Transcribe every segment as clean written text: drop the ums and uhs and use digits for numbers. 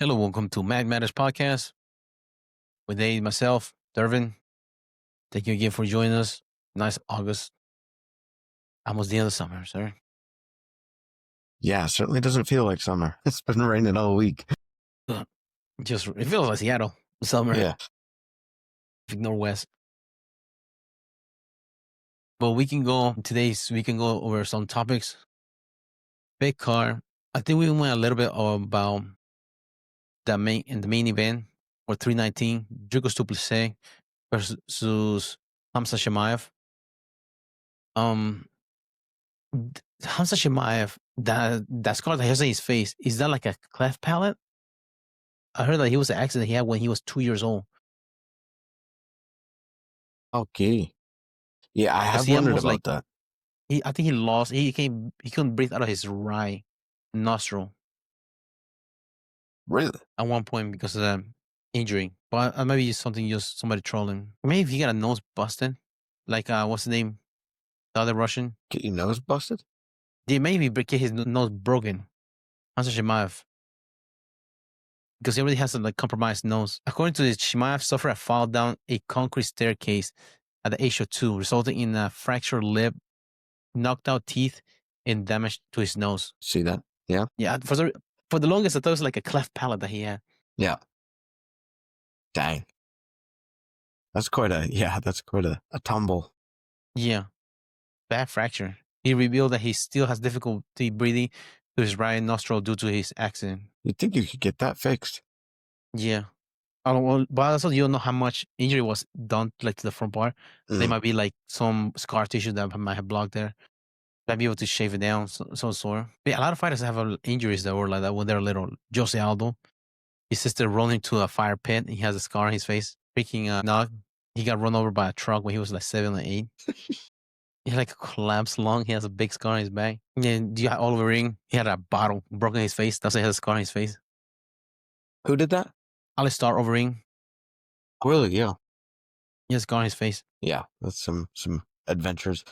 Hello, welcome to Mag Matters Podcast. With Dave, myself, Dervin. Thank you again for joining us. Nice August. Almost the end of the summer, sir. Yeah, certainly doesn't feel like summer. It's been raining all week. It feels like Seattle. Summer. Yeah. Northwest. But we can go over some topics. Big car. I think we went a little bit about the main event for 319, Dricus Duplessis versus Hamza Shemayev. Hamza Chimaev, that scar that he has on his face, is that like a cleft palate? I heard that he was an accident he had when he was 2 years old. Okay. Yeah, I have wondered about that. I think he couldn't breathe out of his right nostril. Really? At one point because of the injury. But maybe it's somebody trolling. Maybe if he got a nose busted. Like, what's the name? The other Russian? Get your nose busted? Yeah, maybe get his nose broken. Hamza Chimaev. Because he already has a compromised nose. According to this, Shemayev suffered a fall down a concrete staircase at the age of 2, resulting in a fractured lip, knocked out teeth, and damage to his nose. See that? Yeah. Yeah. For the longest, I thought it was like a cleft palate that he had. Yeah. Dang. That's quite a tumble. Yeah. Bad fracture. He revealed that he still has difficulty breathing through his right nostril due to his accident. You'd think you could get that fixed. Yeah. But also you don't know how much injury was done to the front part. There might be some scar tissue that might have blocked there. Might be able to shave it down so sore. But a lot of fighters have injuries that were like that when they're little. Jose Aldo, his sister rolled into a fire pit. He has a scar on his face. Freaking Nog, he got run over by a truck when he was 7 or 8. He had a collapsed lung. He has a big scar on his back. And then you had Oliver Ring. He had a bottle broken in his face. That's why he has a scar on his face. Who did that? Alistair Overeem. Really? Yeah. He has a scar on his face. Yeah, that's some adventures.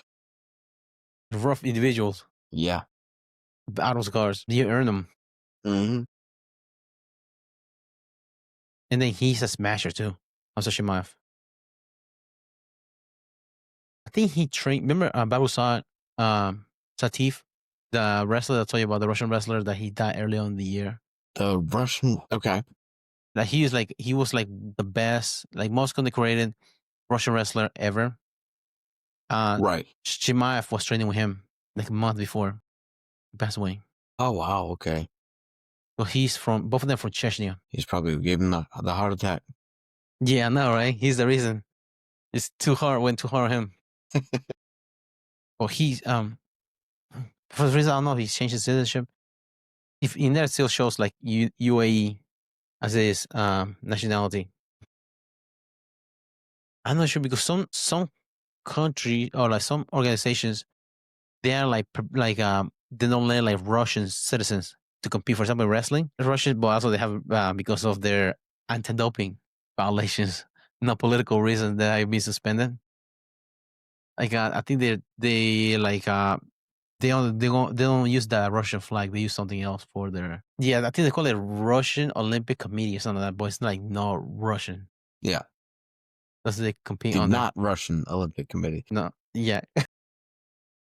Rough individuals. Yeah. Battle scars. You earn them. Mm-hmm. And then he's a smasher too. Hamza Chimaev. I think he trained. Remember Babusat Satif, the wrestler I told you about, the Russian wrestler that he died early on in the year. The Russian. Okay. That he was the best, most condecorated Russian wrestler ever. Right. Shemayev was training with him a month before he passed away. Oh wow. Okay. So both of them from Chechnya. He's probably gave him the heart attack. Yeah, I know, right? He's the reason. It's went too hard on him. Well, he's for the reason I don't know if he's changed his citizenship. If in there it still shows UAE as his nationality. I'm not sure because some country or some organizations, they are they don't let Russian citizens to compete. For example, wrestling, Russian, but also they have because of their anti-doping violations, not political reasons that have been suspended. I think they don't use the Russian flag. They use something else for their. Yeah, I think they call it Russian Olympic Committee or something like that, but it's not Russian. Yeah. That's they compete on. Not Russian Olympic Committee. No. Yeah.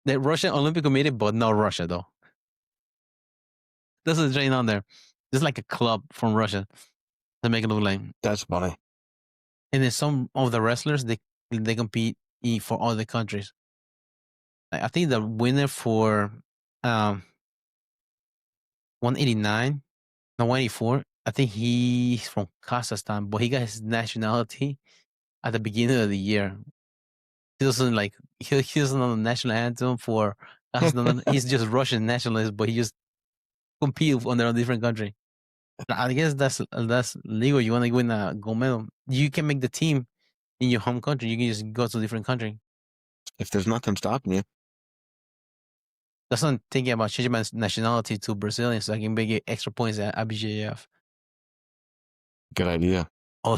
The Russian Olympic Committee, but not Russia though. That's what's drain on there. It's like a club from Russia to make it look like. That's funny. And then some of the wrestlers they compete for other countries. I think the winner for 189, no 184. I think he's from Kazakhstan, but he got his nationality at the beginning of the year. He doesn't he doesn't know the national anthem for Kazakhstan. He's just Russian nationalist, but he just compete on a different country. I guess that's legal. You want to win a gold medal, you can make the team in your home country. You can just go to a different country if there's nothing stopping you. That's what I'm thinking about, changing my nationality to Brazilian so I can get extra points at IBJJF. Good idea. Oh,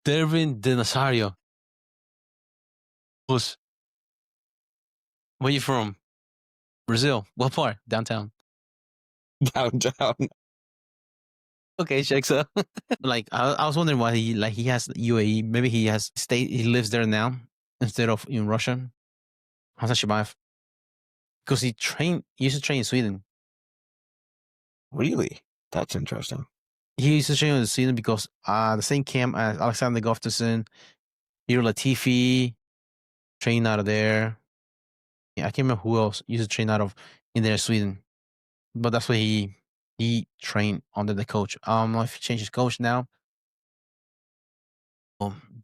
Dervin De Nazario. Where you from? Brazil. What part? Downtown. Downtown. Okay, checks out. Like I was wondering why he has UAE. Maybe he lives there now instead of in Russia. Khamzat Chimaev, because he used to train in Sweden. Really? That's interesting. He used to train in Sweden because the same camp as Alexander Gustafsson, Hiro Latifi, trained out of there. Yeah, I can't remember who else used to train out of in there, Sweden. But that's where he trained under the coach. I don't know if he changed his coach now.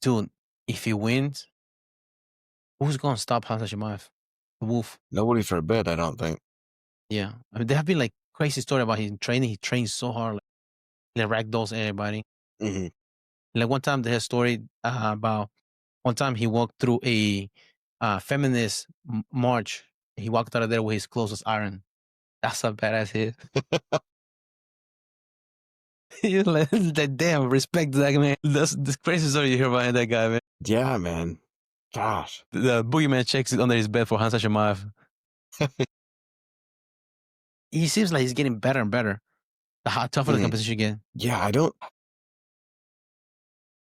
Dude, if he wins, who's gonna stop Hamza Chimaev? The Wolf. Nobody for a bit, I don't think. Yeah, I mean there have been like crazy story about his training. He trains so hard, like ragdolls everybody. Mm-hmm. Like one time, there's a story about one time he walked through a feminist march. He walked out of there with his clothes was iron. That's a badass hit. You're like, damn, respect to that man. That's this crazy story you hear about that guy, man. Yeah, man. Gosh. The boogeyman checks it under his bed for Hamza Chimaev. He seems like he's getting better and better. The tougher the competition gets. Yeah,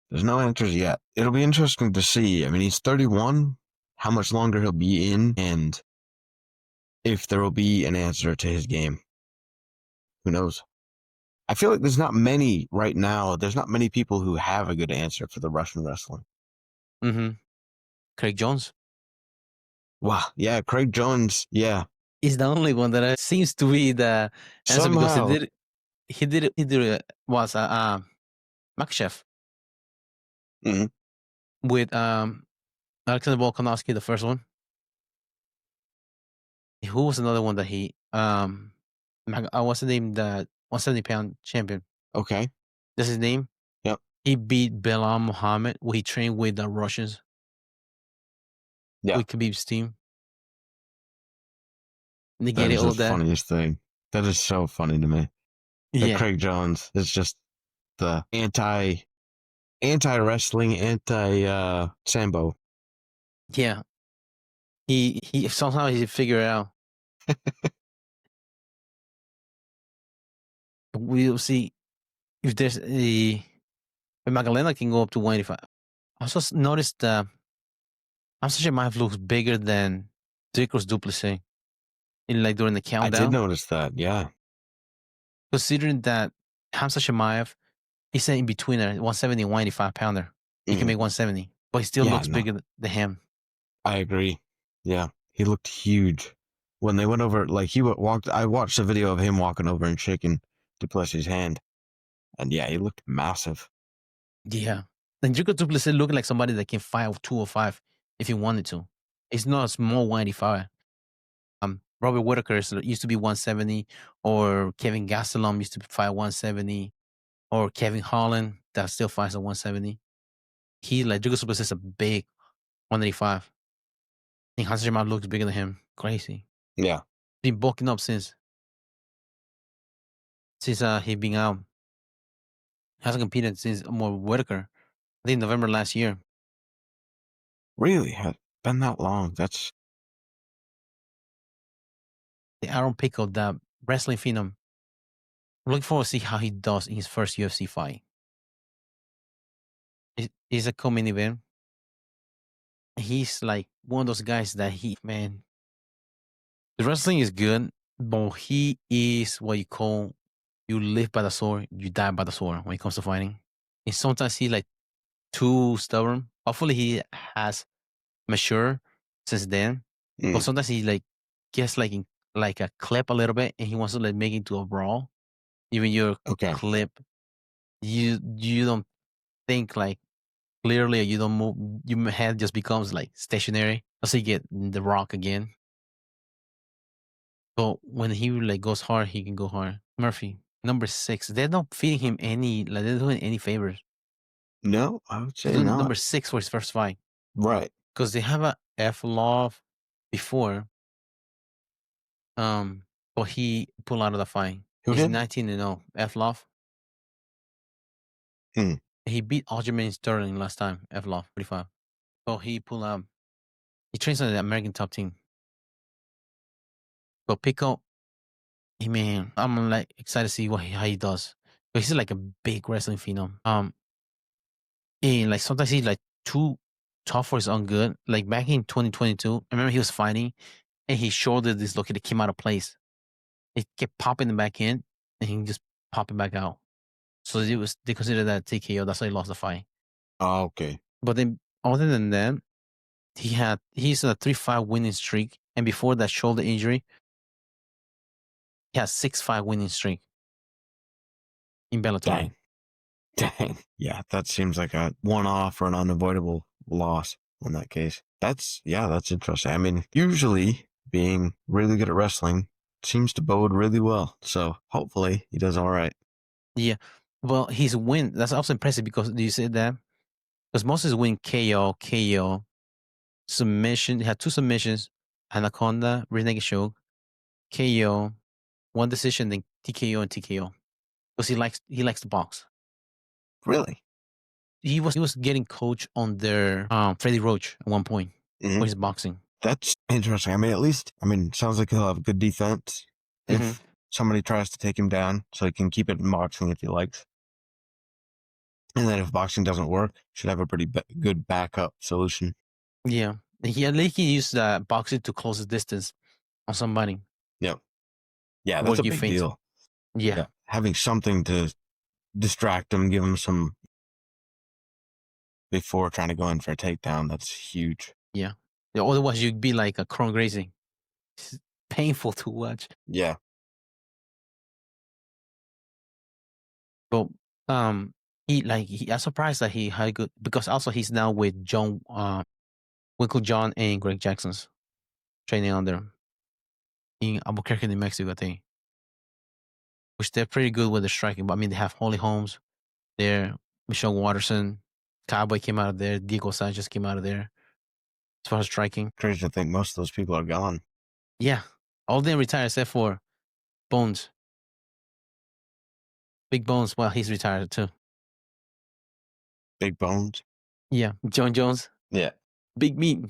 there's no answers yet. It'll be interesting to see. I mean, he's 31, how much longer he'll be in, and if there will be an answer to his game. Who knows? I feel like there's not many right now. There's not many people who have a good answer for the Russian wrestling. Mm-hmm. Craig Jones. Wow. Yeah, Craig Jones. Yeah. He's the only one that seems to be the answer because Somehow. he did it was Makachev with Alexander Volkanovski, the first one. Who was another one that he what's the name, the 170-pound champion? Okay. That's his name. Yep. He beat Belal Muhammad when he trained with the Russians. Yeah. With Khabib's team. That is the funniest thing. That is so funny to me. Yeah. Craig Jones is just the anti-wrestling, anti-sambo. Yeah. He somehow he figured it out. We'll see if there's Magdalena can go up to 185. I also noticed Hamza Chimaev looks bigger than Dricus du Plessis in like during the countdown. I did notice that, yeah. Considering that Hamza Chimaev, he's in between there, 170 and 185 pounder. He can make 170, but he still looks bigger than him. I agree. Yeah, he looked huge when they went over. Like I watched a video of him walking over and shaking du Plessis' hand, and yeah, he looked massive. Yeah, and Dricus du Plessis looking like somebody that can fight 205 if he wanted to. It's not a small 185. Robert Whitaker used to be 170, or Kevin Gastelum used to fight 170, or Kevin Holland that still fights at 170. He like Dricus du Plessis is a big 185. I think Hamza Chimaev looks bigger than him. Crazy. Yeah, been bulking up since he been out. Hasn't competed since more Whitaker. I think November last year. Really? Has been that long? That's the Aaron Pickle, the wrestling phenom. I'm looking forward to see how he does in his first UFC fight. He's a co-main event. He's like one of those guys that the wrestling is good, but he is what you call, you live by the sword, you die by the sword when it comes to fighting. And sometimes he's like too stubborn. Hopefully he has matured since then. But sometimes he like gets like a clip a little bit and he wants to like make it into a brawl. Even your clip, you don't think like clearly, or you don't move, your head just becomes like stationary. So you get the rock again. But when he like goes hard, he can go hard. Murphy, number 6. They're not feeding him they're doing any favors. No, I would say not. Number 6 for his first fight. Right. Because they have a F-Love before. But he pulled out of the fight. Who He's did? 19-0. F-Love. He beat Aljamain Sterling last time. F-Love, 45. So he pulled out. He trains on the American top team. But Pico, I'm like excited to see how he does. He's like a big wrestling phenom. And like sometimes he's like too tough for his own good. Like back in 2022, I remember he was fighting and his shoulder dislocated, came out of place. It kept popping him back in and he just popping back out. So they considered that TKO. That's why he lost the fight. Oh, okay. But then other than that, he's a 3-5 winning streak. And before that shoulder injury, he has 6-5 winning streak in Bellator. Dang. Dang. Yeah, that seems like a one-off or an unavoidable loss in that case. That's interesting. I mean, usually being really good at wrestling seems to bode really well. So hopefully he does all right. Yeah. Well, his win, that's also impressive because you said that? Because most of his win KO, submission. He had 2 submissions, Anaconda, rear naked choke, KO, 1 decision, then TKO and TKO. Because he likes to box. Really? He was getting coached on their Freddie Roach at one point for his boxing. That's interesting. I mean, at least, sounds like he'll have good defense if somebody tries to take him down, so he can keep it in boxing if he likes. And then if boxing doesn't work, should have a pretty good backup solution. Yeah. He used boxing to close the distance on somebody. Yeah. Yeah, that's a big deal. Yeah. Having something to distract him, give him some before trying to go in for a takedown, that's huge. Yeah. Otherwise, you'd be like a chrome grazing. It's painful to watch. Yeah. But I'm surprised that he had good, because also he's now with Winkle John and Greg Jackson's training under in Albuquerque, New Mexico, I think. Which they're pretty good with the striking. But I mean, they have Holly Holmes there, Michelle Watterson, Cowboy came out of there, Diego Sanchez came out of there. As far as striking, Crazy to think most of those people are gone. Yeah, all of them retired except for Bones. Big Bones, well, he's retired too. Big Bones? Yeah, John Jones. Yeah. Big Meat.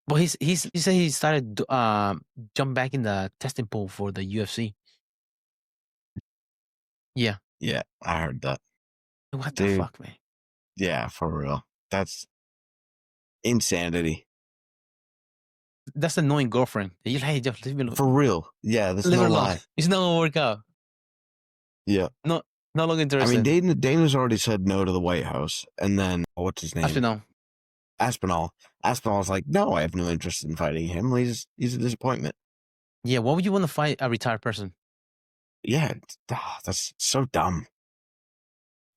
But he said he started jump back in the testing pool for the UFC. Yeah. Yeah, I heard that. What the fuck, man? Yeah, for real. That's insanity. That's an annoying girlfriend. You like, just leave me alone. For real. Yeah, that's no lie. It's not gonna work out. Yeah. No longer interested. I mean, Dana's already said no to the White House, and then what's his name? Aspinall. Aspinall's like, no, I have no interest in fighting him. He's a disappointment. Yeah, why would you want to fight a retired person? Yeah, that's so dumb.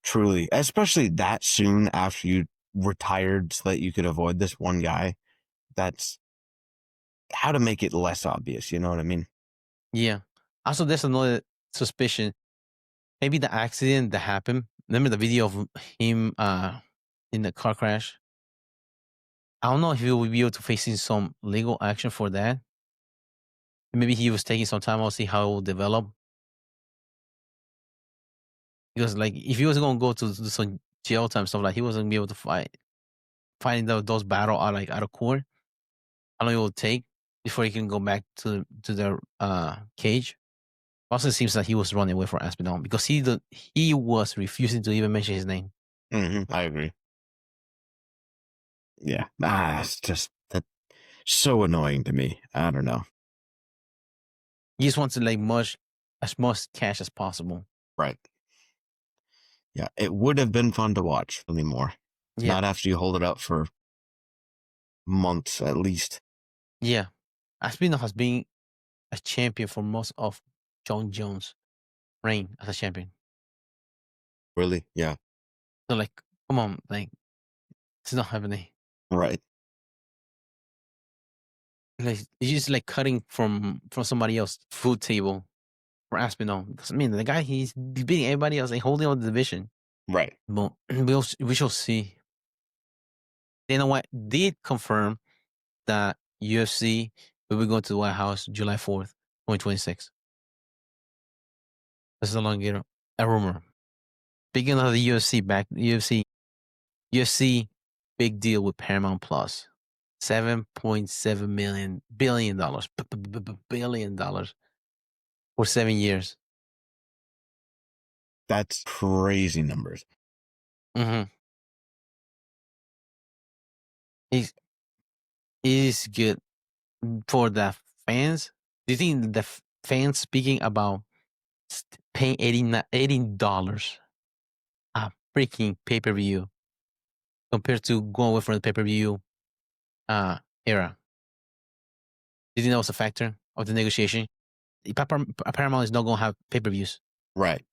Truly, especially that soon after you retired so that you could avoid this one guy. That's how to make it less obvious. You know what I mean? Yeah. Also, there's another suspicion. Maybe the accident that happened. Remember the video of him in the car crash? I don't know if he will be able to facing some legal action for that. Maybe he was taking some time. I'll see how it will develop. Because like if he was going to go to some jail time stuff, like he wasn't gonna be able to fighting those battle out of court. How long it will take before he can go back to the cage. Also, it seems like he was running away from Aspinall because he was refusing to even mention his name. I agree. Yeah, it's just that so annoying to me. I don't know. He just wants to like as much cash as possible. Right. Yeah, it would have been fun to watch anymore. Yeah. Not after you hold it up for months at least. Yeah. Aspinall has been a champion for most of John Jones' reign as a champion. Really? Yeah. So like, come on, like, it's not happening. Right. Like, it's just like cutting from somebody else's food table for Aspinall. Because I mean, the guy, he's beating everybody else, like holding on the division. Right. But we shall see. Dana White did confirm that UFC will be going to the White House July 4th, 2026. That's no longer a rumor. Speaking of the UFC big deal with Paramount Plus. $7.7 billion for 7 years. That's crazy numbers. Mm-hmm. Is good for the fans. Do you think the fans speaking about paying $18 a freaking pay-per-view compared to going away from the pay-per-view era? Do you think that was a factor of the negotiation? Paramount is not going to have pay-per-views. Right.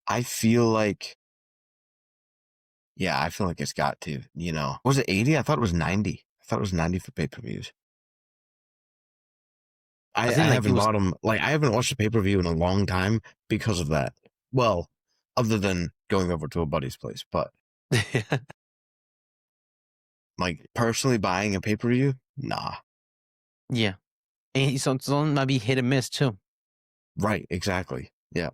I feel like it's got to, Was it 80? I thought it was 90. I thought it was 90 for pay-per-views. I think like it haven't was. bought them. Like, I haven't watched a pay-per-view in a long time because of that. Well, other than going over to a buddy's place, but like personally buying a pay-per-view, nah. Yeah, and some might be hit and miss too. Right, exactly. Yeah.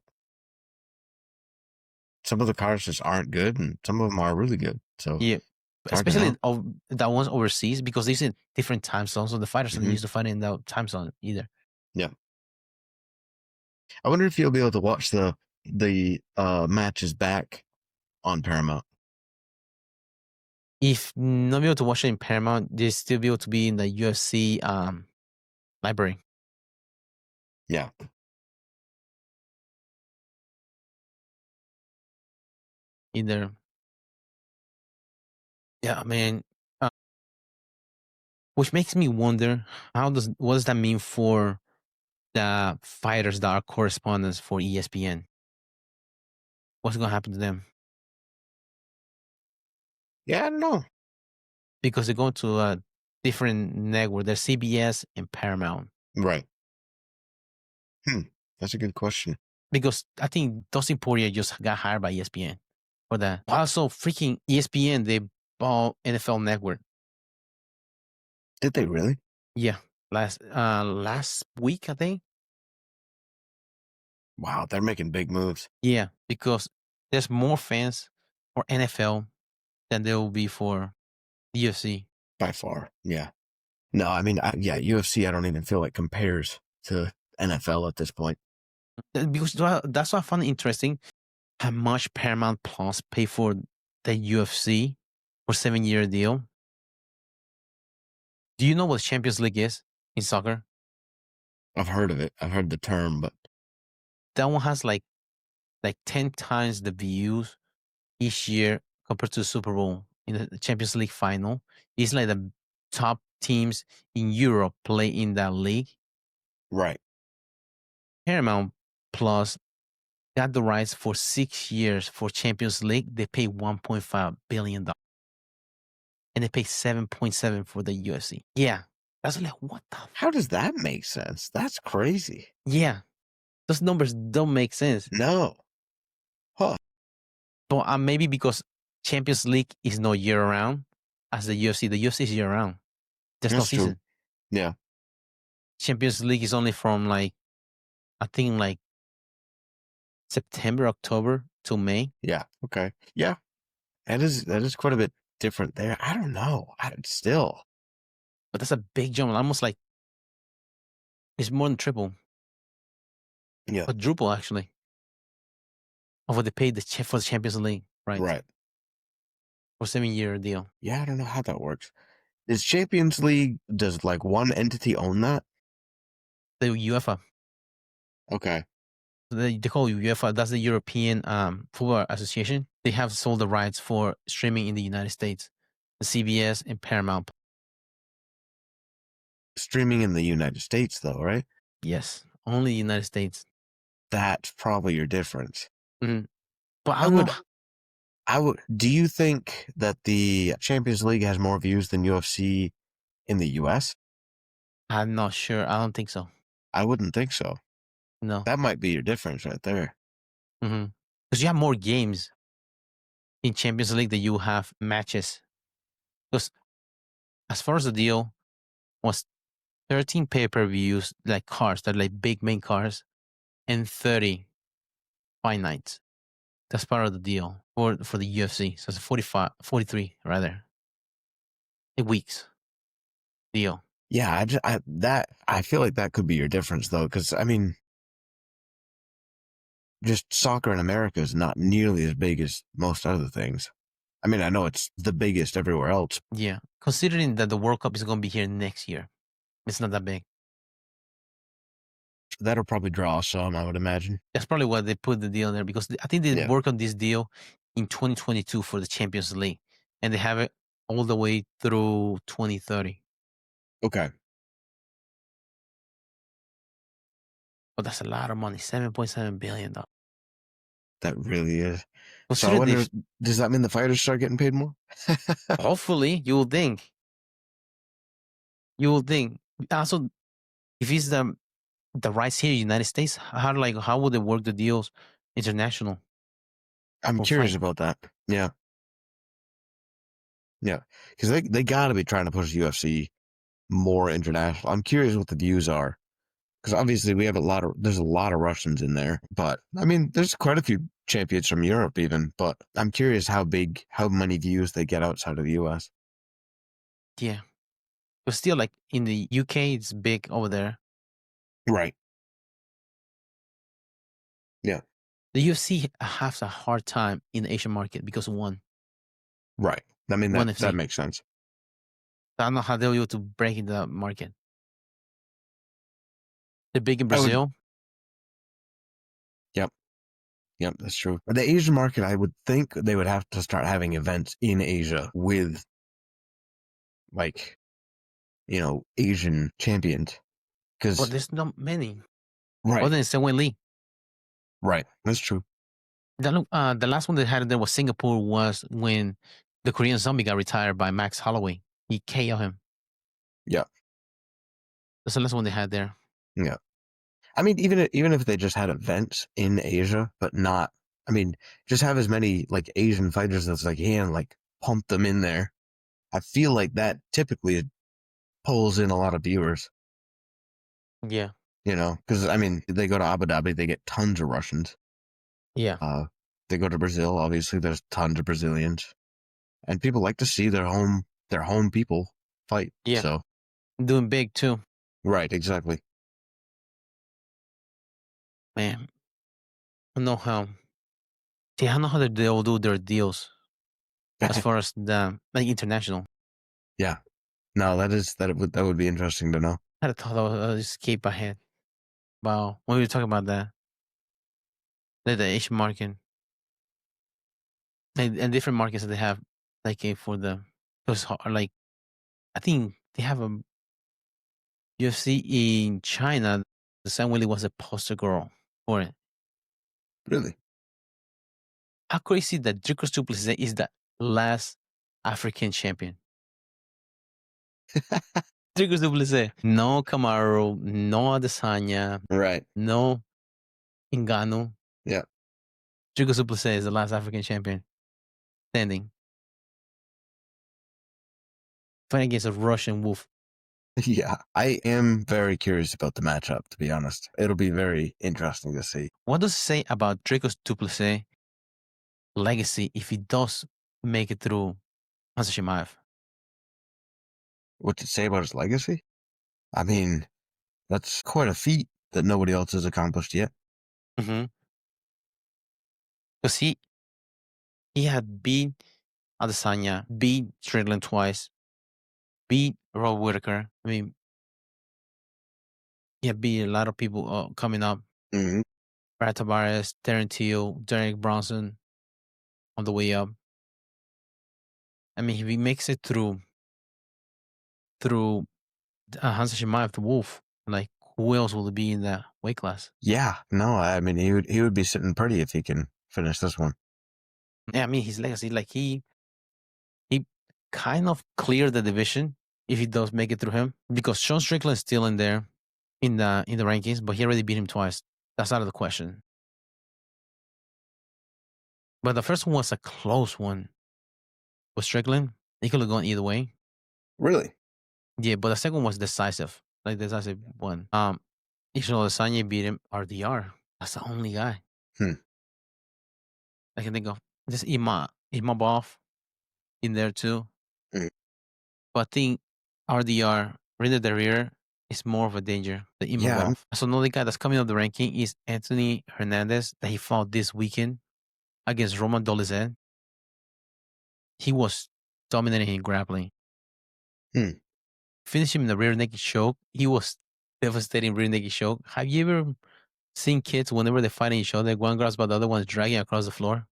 Some of the cards just aren't good, and some of them are really good. So yeah, it's hard to especially know. that ones overseas because these are different time zones, so the fighters aren't Mhm. used to fighting in that time zone either. Yeah. I wonder if you'll be able to watch the matches back on Paramount. If not be able to watch it in Paramount, they still be able to be in the UFC library. Yeah. Either. Yeah, man. Which makes me wonder what does that mean for the fighters that are correspondents for ESPN? What's gonna happen to them? Yeah, I don't know. Because they're going to a different network. There's CBS and Paramount. Right. That's a good question. Because I think Dustin Poirier just got hired by ESPN for that. Also, freaking ESPN, they bought NFL Network. Did they really? Yeah, last week I think. Wow, they're making big moves. Yeah, because there's more fans for NFL than there will be for UFC. By far. Yeah. No, I mean, UFC, I don't even feel like compares to NFL at this point. Because that's what I find interesting. How much Paramount Plus pay for the UFC for 7-year deal? Do you know what Champions League is in soccer? I've heard of it. I've heard the term, but That one has like 10 times the views each year compared to the Super Bowl in the Champions League final. It's like the top teams in Europe play in that league. right. Paramount Plus got the rights for 6 years for Champions League. They pay $1.5 billion. And they pay 7.7 for the UFC. Yeah. That's like, what the How does that make sense? That's crazy. Yeah. Those numbers don't make sense. No. Huh. But maybe because Champions League is not year round as the UFC. The UFC is year round. There's no That's true. season. Yeah. Champions League is only from I think September, October to May. Yeah. Okay. Yeah. That is quite a bit different there. I don't know. Still. But that's a big jump. Almost like it's more than triple. Yeah. Quadruple, actually, of what they paid for the Champions League, right? Right. For 7-year deal. Yeah, I don't know how that works. Is Champions League, does like one entity own that? The UEFA. Okay. They call it UEFA. That's the European Football Association. They have sold the rights for streaming in the United States, the CBS and Paramount. Streaming in the United States, though, right? Yes, only the United States. That's probably your difference. Mm-hmm. But I would. Do you think that the Champions League has more views than UFC in the US? I'm not sure. I don't think so. I wouldn't think so. No. That might be your difference right there. Mm-hmm. Because you have more games in Champions League than you have matches. Because as far as the deal was 13 pay-per-views, like cars, that like big main cars, and 30 fight nights. That's part of the deal for the UFC. So it's 43 rather. 8 weeks deal. Yeah, I feel like that could be your difference though, because I mean, just soccer in America is not nearly as big as most other things. I mean, I know it's the biggest everywhere else. Yeah, considering that the World Cup is going to be here next year, it's not that big. That'll probably draw some, I would imagine. That's probably why they put the deal there, because I think they Yeah. work on this deal in 2022 for the Champions League, and they have it all the way through 2030. Okay. But that's a lot of money, $7.7 billion. That really is. So I Consider wonder, this. does that mean the fighters start getting paid more? Hopefully, you will think. You will think. Also, if it's the rights here in the United States, how would they work the deals international? I'm for curious fight? about that. Yeah. Yeah. Because they got to be trying to push UFC more international. I'm curious what the views are. Because obviously there's a lot of Russians in there. But I mean, there's quite a few champions from Europe even. But I'm curious how many views they get outside of the US. Yeah, but still, like in the UK, it's big over there. Right. Yeah. The UFC has a hard time in the Asian market because of one Right. I mean, that FC. makes sense. I don't know how they'll be able to break into that market. They're big in Brazil. Yep. Yep, that's true. The Asian market, I would think they would have to start having events in Asia with, like, Asian champions. But Because, there's not many. right, Other than Sewen Lee. right, that's true. The last one they had there was Singapore, was when the Korean Zombie got retired by Max Holloway. He KO'd him. Yeah. That's the last one they had there. Yeah. I mean, even if they just had events in Asia, but not, I mean, just have as many, like, Asian fighters as they can, like, pump them in there. I feel like that typically pulls in a lot of viewers, Yeah. because, I mean, they go to Abu Dhabi, they get tons of Russians. Yeah. They go to Brazil, obviously, there's tons of Brazilians. And people like to see their home people fight. Yeah. So, Doing big too. right, exactly. Man. I don't know how. See, I don't know how they'll do their deals as far as the international. Yeah. No, that would be interesting to know. I had a thought I'll just escape my head. Wow. When we were talking about that. Like the Asian market. And different markets that they have, like for the those like, I think they have a UFC in China. The Sam Willie was a poster girl for it. Really? How crazy that Dricus Du Plessis is the last African champion. Dricus Du Plessis. No Camaro, no Adesanya, Right. no Ngannou. Yeah. Dricus Du Plessis is the last African champion standing. Fighting against a Russian wolf. Yeah. I am very curious about the matchup, to be honest. It'll be very interesting to see. What does it say about Dricus Du Plessis' legacy if he does make it through Khamzat Chimaev? What to say about his legacy? I mean, that's quite a feat that nobody else has accomplished yet. Mm-hmm. Because he had beat Adesanya, beat Strickland twice, beat Rob Whitaker. I mean, he had beat a lot of people coming up. Mm-hmm. Brad Tavares, Darren Till, Derek Bronson on the way up. I mean, if he makes it through Khamzat Chimaev, the Wolf, like, who else will be in that weight class? Yeah. No, I mean, he would be sitting pretty if he can finish this one. Yeah, I mean, his legacy, like he kind of cleared the division if he does make it through him, because Sean Strickland is still in there in the rankings, but he already beat him twice. That's out of the question. But the first one was a close one with Strickland. He could have gone either way. Really? Yeah, but the second one was decisive, like decisive one. Israel Adesanya beat him RDR. That's the only guy I can think of. Just Imabov in there too. Mm. But I think RDR, Rinder Derriere, is more of a danger than Yeah. Imavov. So another guy that's coming up the ranking is Anthony Hernandez that he fought this weekend against Roman Dolizet. He was dominating in grappling. Finished him in the rear naked choke. He was devastating rear naked choke. Have you ever seen kids whenever they're fighting each other, one grabs by the other one's dragging across the floor?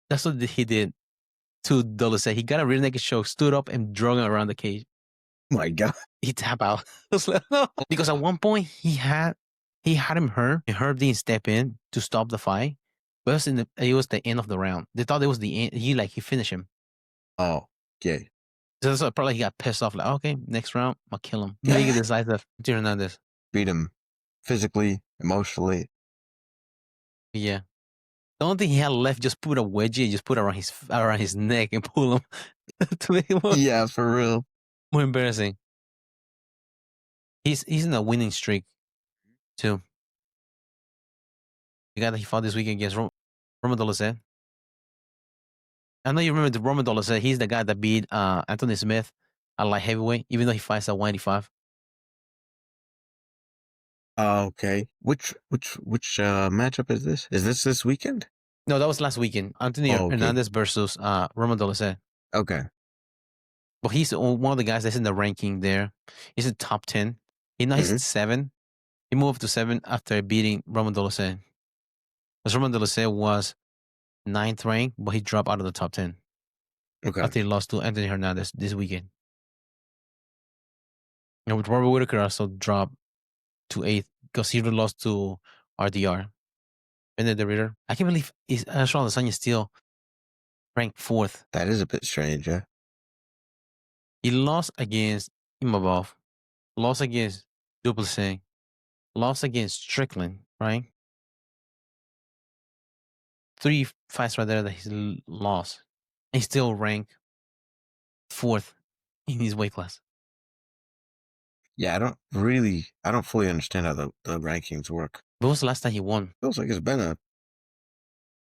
That's what he did to Dolizet. He got a rear naked choke, stood up, and drug him around the cage. My God. He tapped out. I was like, no. Because at one point he had him hurt, and Herb didn't step in to stop the fight. But it was the end of the round. They thought it was the end. He finished him. Oh, okay. So that's probably he got pissed off. Like, okay, next round, I'll kill him. Make it decisive. Hernandez. Beat him physically, emotionally. Yeah. The only thing he had left, just put a wedgie and just put it around his neck and pull him to make it Yeah, for real. more embarrassing. He's in a winning streak too. The guy that he fought this weekend against Roman Dolizet. I know you remember the Roman Dolizet. He's the guy that beat Anthony Smith at light heavyweight, even though he fights at 185. Okay. Which matchup is this? Is this weekend? No, that was last weekend. Anthony Hernandez versus Roman Dolizet. Okay. But he's one of the guys that's in the ranking there. He's in top 10. He's 7. He moved to 7 after beating Roman Dolizet. Because Roman Dolizet was 9th ranked, but he dropped out of the top 10. Okay. After he lost to Anthony Hernandez this weekend. And with Robert Whitaker also dropped to 8th because he lost to RDR. And then the Ritter. I can't believe Ashton Adesanya is still ranked 4th. That is a bit strange, yeah. He lost against Imavov, lost against Duplessis, lost against Strickland, right? 3 fights right there that he's lost. And he's still ranked 4th in his weight class. Yeah, I don't fully understand how the rankings work. When was the last time he won? Feels like it's been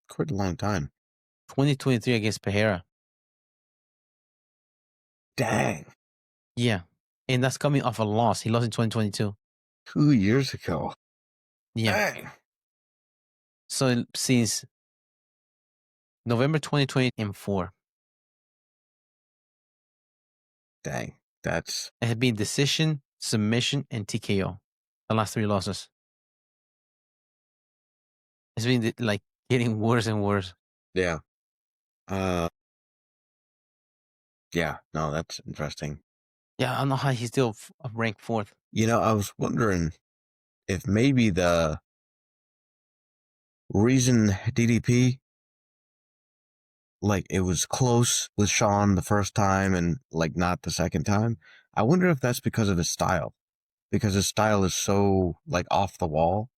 quite a long time. 2023 against Pereira. Dang. Yeah. And that's coming off a loss. He lost in 2022. 2 years ago. Yeah. Dang. So since November 2024. Dang. It has been decision, submission, and TKO. The last 3 losses. It's been like getting worse and worse. Yeah. Yeah, no, that's interesting. Yeah, I don't know how he's still ranked 4th. You know, I was wondering if maybe the reason DDP, like, it was close with Sean the first time and, like, not the second time. I wonder if that's because of his style. Because his style is so, like, off the wall.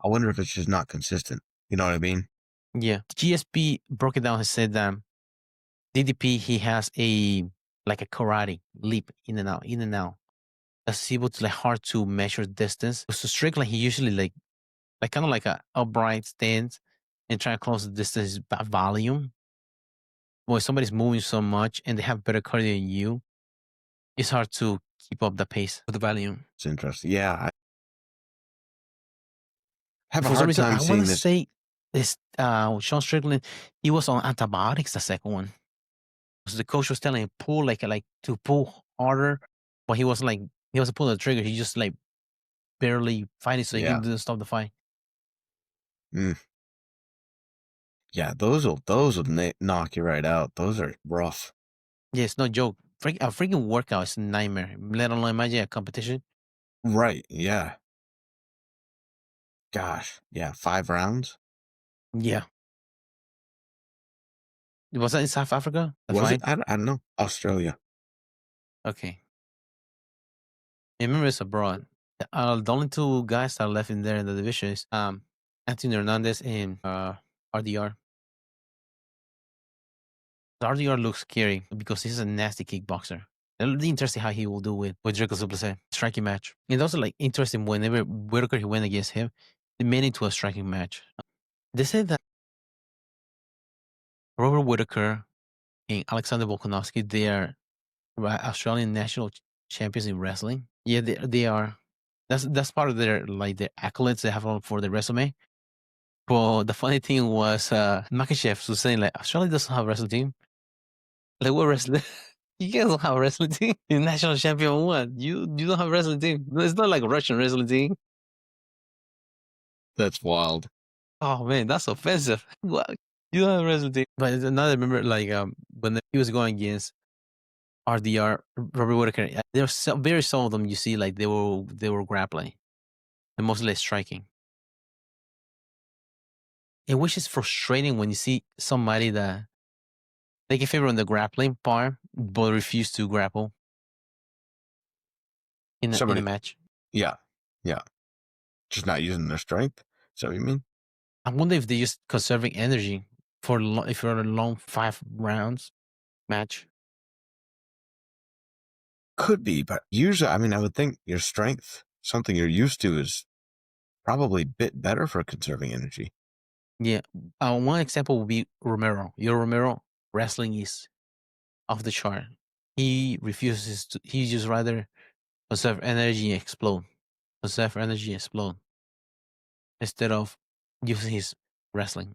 I wonder if it's just not consistent. You know what I mean? Yeah. GSP broke it down and said that DDP, he has a karate leap in and out. That's able to hard to measure distance. So Strickland, he usually like kind of like a upright stance and try to close the distance by volume. When somebody's moving so much and they have better cardio than you, it's hard to keep up the pace with the volume. It's interesting. Yeah. I have For a hard time seeing this. I want to say this, Sean Strickland, he was on antibiotics the second one. So the coach was telling him pull like to pull harder, but he was pulling the trigger. He just barely fighting, so he didn't stop the fight. Yeah, those will knock you right out. Those are rough. Yeah, it's no joke. A freaking workout is a nightmare. Let alone imagine a competition. Right. Yeah. Gosh. Yeah. 5 rounds. Yeah. Was that in South Africa? Was it? I don't know. Australia. Okay. I remember it's abroad. The only 2 guys that are left in there in the division is Anthony Hernandez and RDR. RDR looks scary because he's a nasty kickboxer. It'll be interesting how he will do with Draco Duplessis. Striking match. And also interesting whenever Whitaker he went against him, they made it to a striking match. They said that Robert Whitaker and Alexander Volkanovski, they are Australian national champions in wrestling. Yeah, they are. That's part of their their accolades they have for their resume. But the funny thing was, Makachev was saying like Australia doesn't have a wrestling team. Like what wrestling? You guys don't have a wrestling team. You're national champion of what? You don't have a wrestling team. It's not like a Russian wrestling team. That's wild. Oh man, that's offensive. What? You don't have a wrestling team. But another remember when he was going against RDR, Robert Whitaker. There's very seldom you see like they were grappling, and mostly striking. And which is frustrating when you see somebody that they get favor on the grappling part, but refuse to grapple in a match. Yeah, yeah. Just not using their strength. Is that what you mean? I wonder if they're just conserving energy for if you're a long 5 rounds match. Could be, but usually, I mean, I would think your strength, something you're used to, is probably a bit better for conserving energy. Yeah. One example would be Romero. Your Romero wrestling is off the chart. He refuses to. He just rather conserve energy and explode. Conserve energy and explode instead of using his grappling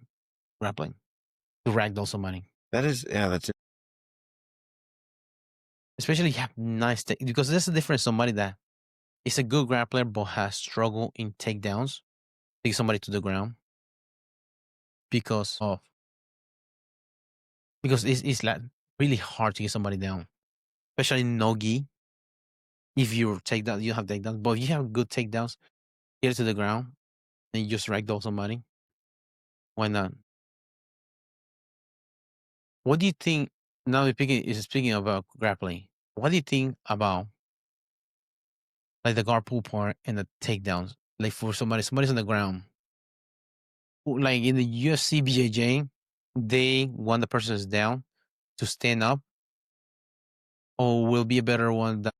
to ragdoll somebody. That is, yeah, that's it. Especially you have nice because there's a difference. Somebody that is a good grappler but has struggled in takedowns, take somebody to the ground because it's like really hard to get somebody down, especially no gi. If you take down, you have takedowns, but if you have good takedowns, get it to the ground and you just ragdoll somebody. Why not? What do you think? Now we're speaking about grappling. What do you think about like the guard pull part and the takedowns? Like for somebody's on the ground. Like in the UFC BJJ, they want the person is down to stand up, or will be a better one the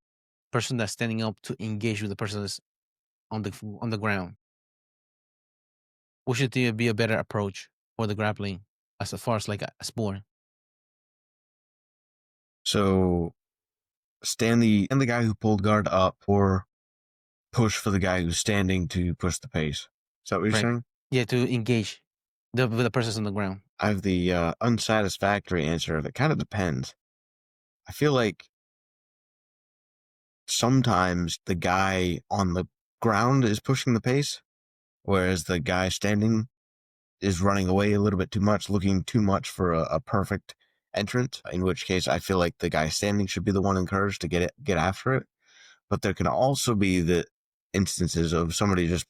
person that's standing up to engage with the person that's on the ground. What should be a better approach for the grappling as far as like a sport? So, stand the guy who pulled guard up, or push for the guy who's standing to push the pace. Is that what you're saying? Yeah, to engage the person on the ground. I have the unsatisfactory answer that kind of depends. I feel like sometimes the guy on the ground is pushing the pace, whereas the guy standing is running away a little bit too much, looking too much for a perfect entrant, in which case I feel like the guy standing should be the one encouraged to get after it. But there can also be the instances of somebody just,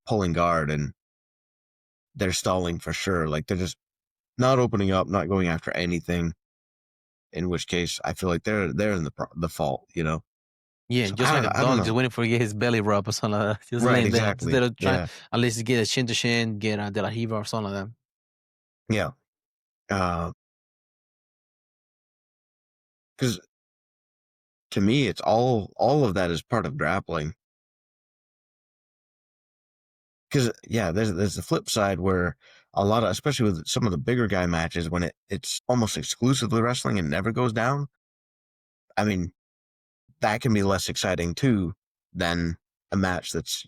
pulling guard and they're stalling for sure. Like they're just not opening up, not going after anything. In which case, I feel like they're in the fault. Yeah, So just like a I don't dog, know. just waiting for you to get his belly rub or something like that. Just Right, laying there exactly. instead of trying Yeah. at least get a chin to chin, get a de la Riva or something like that. Yeah. Because to me, it's all of that is part of grappling. Because there's the flip side where a lot of, especially with some of the bigger guy matches, when it's almost exclusively wrestling and never goes down. I mean, that can be less exciting too than a match that's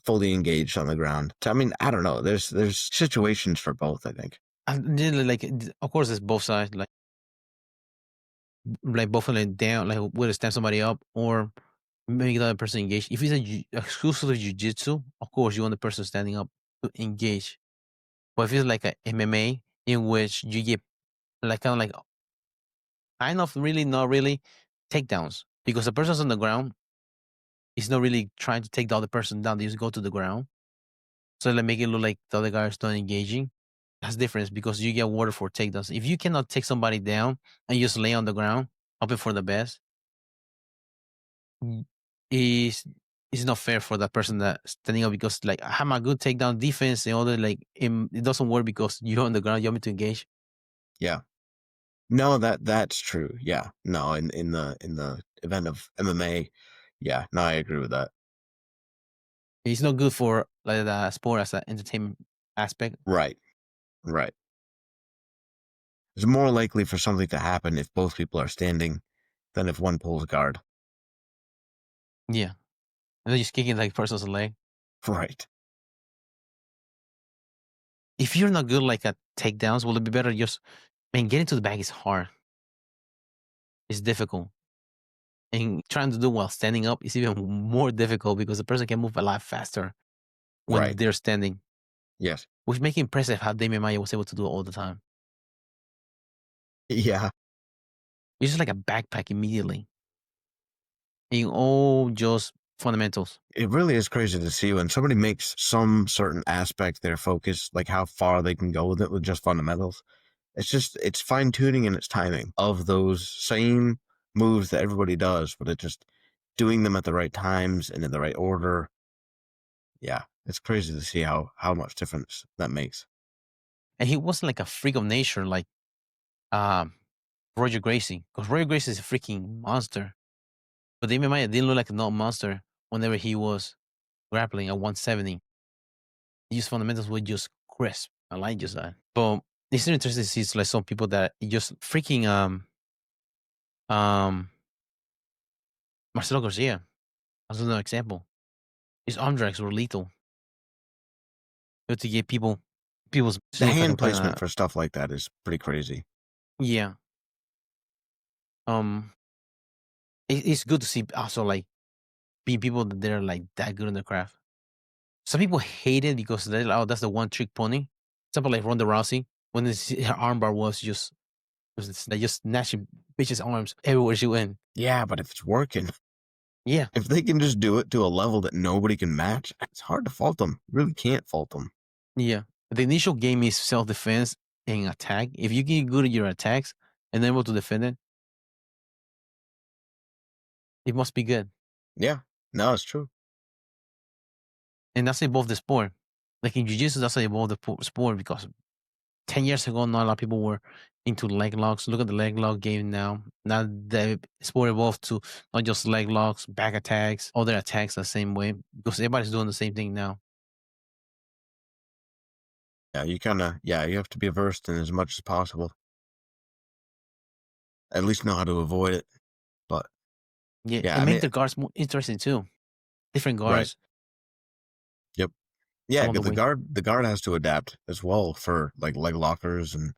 fully engaged on the ground. So, I mean, I don't know. There's situations for both, I think. Like, of course, it's both sides. Like both of them down, like whether stand somebody up or make the other person engage. If it's exclusively jiu-jitsu, of course you want the person standing up to engage. But if it's like a MMA in which you get like kind of really not really takedowns because the person's on the ground, he's not really trying to take the other person down. They just go to the ground. So like make it look like the other guy is not engaging. That's difference because you get water for takedowns. If you cannot take somebody down and you just lay on the ground, hoping for the best, is it's not fair for that person that's standing up because like I have my good takedown defense and all that. Like it doesn't work because you're on the ground. You want me to engage? Yeah. No, that's true. Yeah. No, in the event of MMA, yeah. No, I agree with that. It's not good for like the sport as an entertainment aspect. Right. Right. It's more likely for something to happen if both people are standing than if one pulls guard. Yeah. And then just kicking like person's leg. Right. If you're not good like at takedowns, will it be better just man, getting to the bag is hard. It's difficult. And trying to do while standing up is even more difficult because the person can move a lot faster when Right. they're standing. Yes. Which make it impressive how Damian Maia was able to do it all the time. Yeah. It's just like a backpack immediately. In all just fundamentals. It really is crazy to see when somebody makes some certain aspect their focus, like how far they can go with it with just fundamentals. It's fine tuning and it's timing of those same moves that everybody does, but it's just doing them at the right times and in the right order. Yeah, it's crazy to see how much difference that makes. And he wasn't like a freak of nature like um, Roger Gracie. Because Roger Gracie is a freaking monster. But Damian Maia didn't look like a not monster whenever he was grappling at 170. His fundamentals were just crisp. I like just that. But it's interesting to see like some people that just freaking um Marcelo Garcia as another example. His arm drags were lethal. To get people's The look like hand placement for stuff like that is pretty crazy. yeah. Um it's good to see also like being people that they're like that good in their craft. Some people hate it because they're like, oh, that's the one trick pony. Example like Ronda Rousey, when her armbar was just they just snatching bitches' arms everywhere she went. Yeah, but if it's working, Yeah, if they can just do it to a level that nobody can match, it's hard to fault them. You really can't fault them. yeah. The initial game is self defense and attack. If you get good at your attacks and then able to defend it, it must be good. Yeah, no, it's true. And that's evolved the sport. Like in jiu-jitsu, that's evolved the sport because 10 years ago, not a lot of people were into leg locks. Look at the leg lock game now. Now the sport evolved to not just leg locks, back attacks, other attacks the same way because everybody's doing the same thing now. Yeah, you have to be versed in as much as possible. At least know how to avoid it. But Yeah, yeah, and I make mean, the guards more interesting too. Different right. guards Yep. Yeah, along the because way. the guard has to adapt as well for like leg lockers and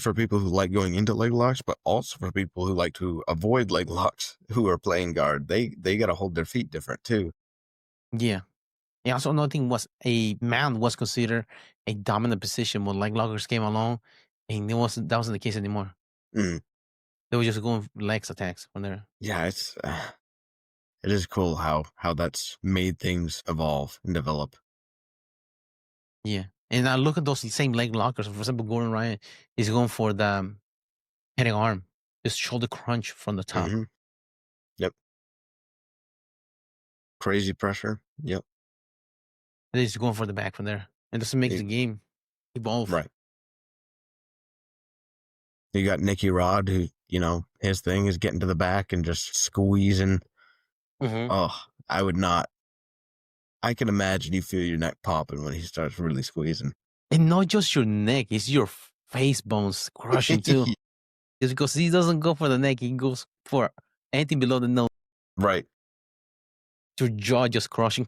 for people who like going into leg locks, but also for people who like to avoid leg locks who are playing guard. They got to hold their feet different too. Yeah. Yeah, also another thing was a mount was considered a dominant position when leg lockers came along, and that wasn't the case anymore. Mm. They were just going legs attacks when they're Yeah, it is cool how that's made things evolve and develop. yeah. And I look at those same leg lockers. For example, Gordon Ryan is going for the heading arm, just shoulder crunch from the top. Mm-hmm. Yep. Crazy pressure. Yep. And he's going for the back from there. And doesn't make the game evolve. Right. You got Nicky Rod, who, his thing is getting to the back and just squeezing. Mm-hmm. Oh, I would not. I can imagine you feel your neck popping when he starts really squeezing. And not just your neck, it's your face bones crushing too. It's because he doesn't go for the neck, he goes for anything below the nose. Right. Your jaw just crushing.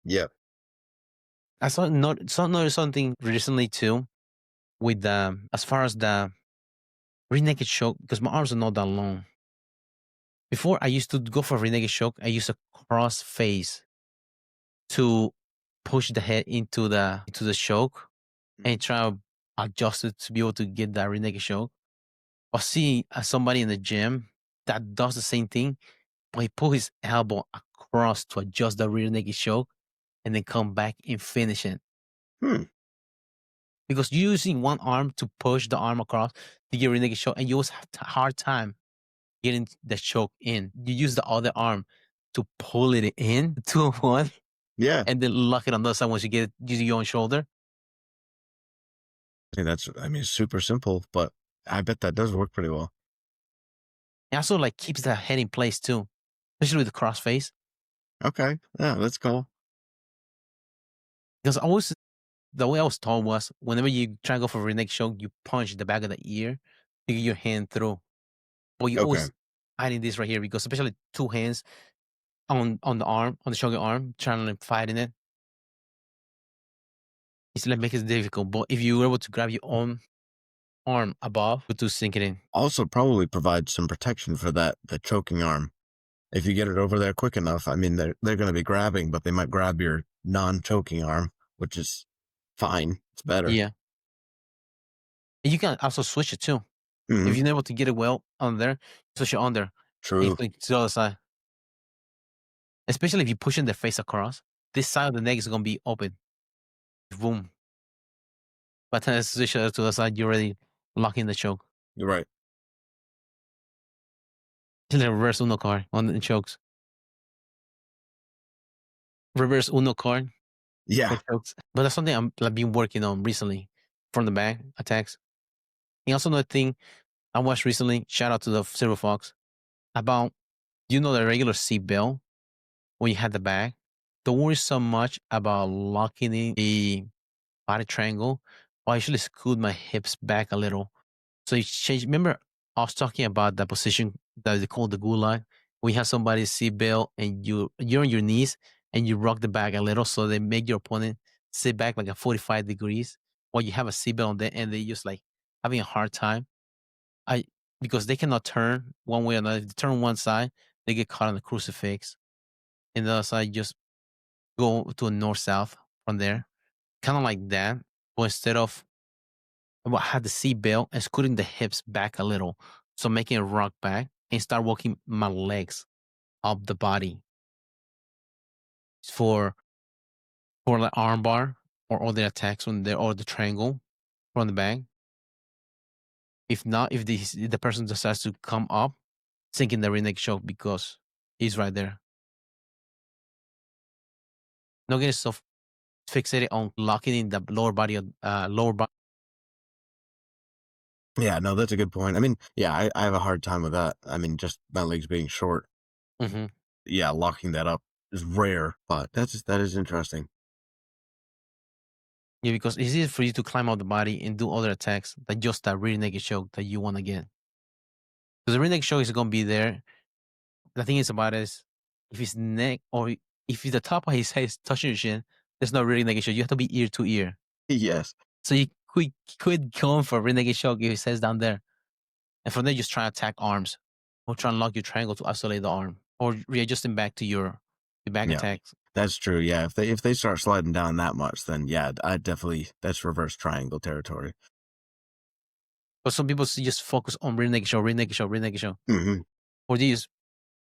Yep. I saw noticed something recently too with the as far as the rear naked choke because my arms are not that long. Before I used to go for a rear naked choke, I used a cross face to push the head into the choke and try to adjust it to be able to get that rear naked choke. Or see somebody in the gym that does the same thing, but he pull his elbow across to adjust the rear naked choke and then come back and finish it. Because you're using one arm to push the arm across to get rear naked choke, and you always have a hard time getting the choke in. You use the other arm to pull it in 2-1. Yeah. And then lock it on the other side once you get it using your own shoulder. It's super simple, but I bet that does work pretty well. It also like keeps the head in place too, especially with the cross face. Okay. Yeah, that's cool. Because the way I was taught was whenever you try to go for a rear naked choke, you punch the back of the ear to get your hand through. But you Okay. always fighting this right here because especially two hands on the arm, on the shoulder arm, trying to fighting it. It's like makes it difficult. But if you were able to grab your own arm above to sink it in. Also, probably provides some protection for the choking arm. If you get it over there quick enough, I mean, they're going to be grabbing, but they might grab your non-choking arm, which is fine. It's better. Yeah. And you can also switch it too. Mhm. If you're able to get it well on there, switch it on there. And you True. click to the other side. Especially if you're pushing the face across, this side of the neck is going to be open. Boom. But then switch it to the side, you're already locking the choke. You're right. It's like a reverse Uno card on the chokes. Reverse Uno card Yeah. for chokes. But that's something I've been working on recently from the back attacks. And also another thing I watched recently, shout out to the Silver Fox, about, the regular seat belt when you had the back. Don't worry so much about locking in the body triangle. I usually scoot my hips back a little. So you change. Remember, I was talking about the position that they call the gulag. We have somebody's seatbelt and you're on your knees and you rock the back a little, so they make your opponent sit back like a 45 degrees, while you have a seatbelt on there and they just like having a hard time. I Because they cannot turn one way or another. If they turn one side, they get caught on the crucifix, and the other side just go to a north south from there, kind of like that. But instead of I had the seat belt and scooting the hips back a little, so making it rock back and start walking my legs up the body for the arm bar or other attacks on there or the triangle from the back. If not, if the person decides to come up, sinking the rear naked choke because he's right there. Not getting so fixated on locking in the lower body, lower body. Yeah, no, that's a good point. I mean, yeah, I have a hard time with that. I mean, just my legs being short. Mm-hmm. Yeah, locking that up is rare, but that is interesting. Yeah, because it's easy for you to climb out the body and do other attacks than just that rear naked choke that you want to get. Because the rear naked choke is going to be there. The thing is about it is, if his neck or if the top of his head is touching your chin, there's no rear naked choke. You have to be ear to ear. Yes. So you quit going for rear naked choke if his head's down there. And from there, just try to attack arms or try and lock your triangle to isolate the arm or readjusting back to your back Yeah. attacks. That's true. Yeah, if they start sliding down that much, then yeah, I definitely that's reverse triangle territory. But some people just focus on rear naked choke, rear naked choke, rear naked choke. Mm-hmm. Or they just,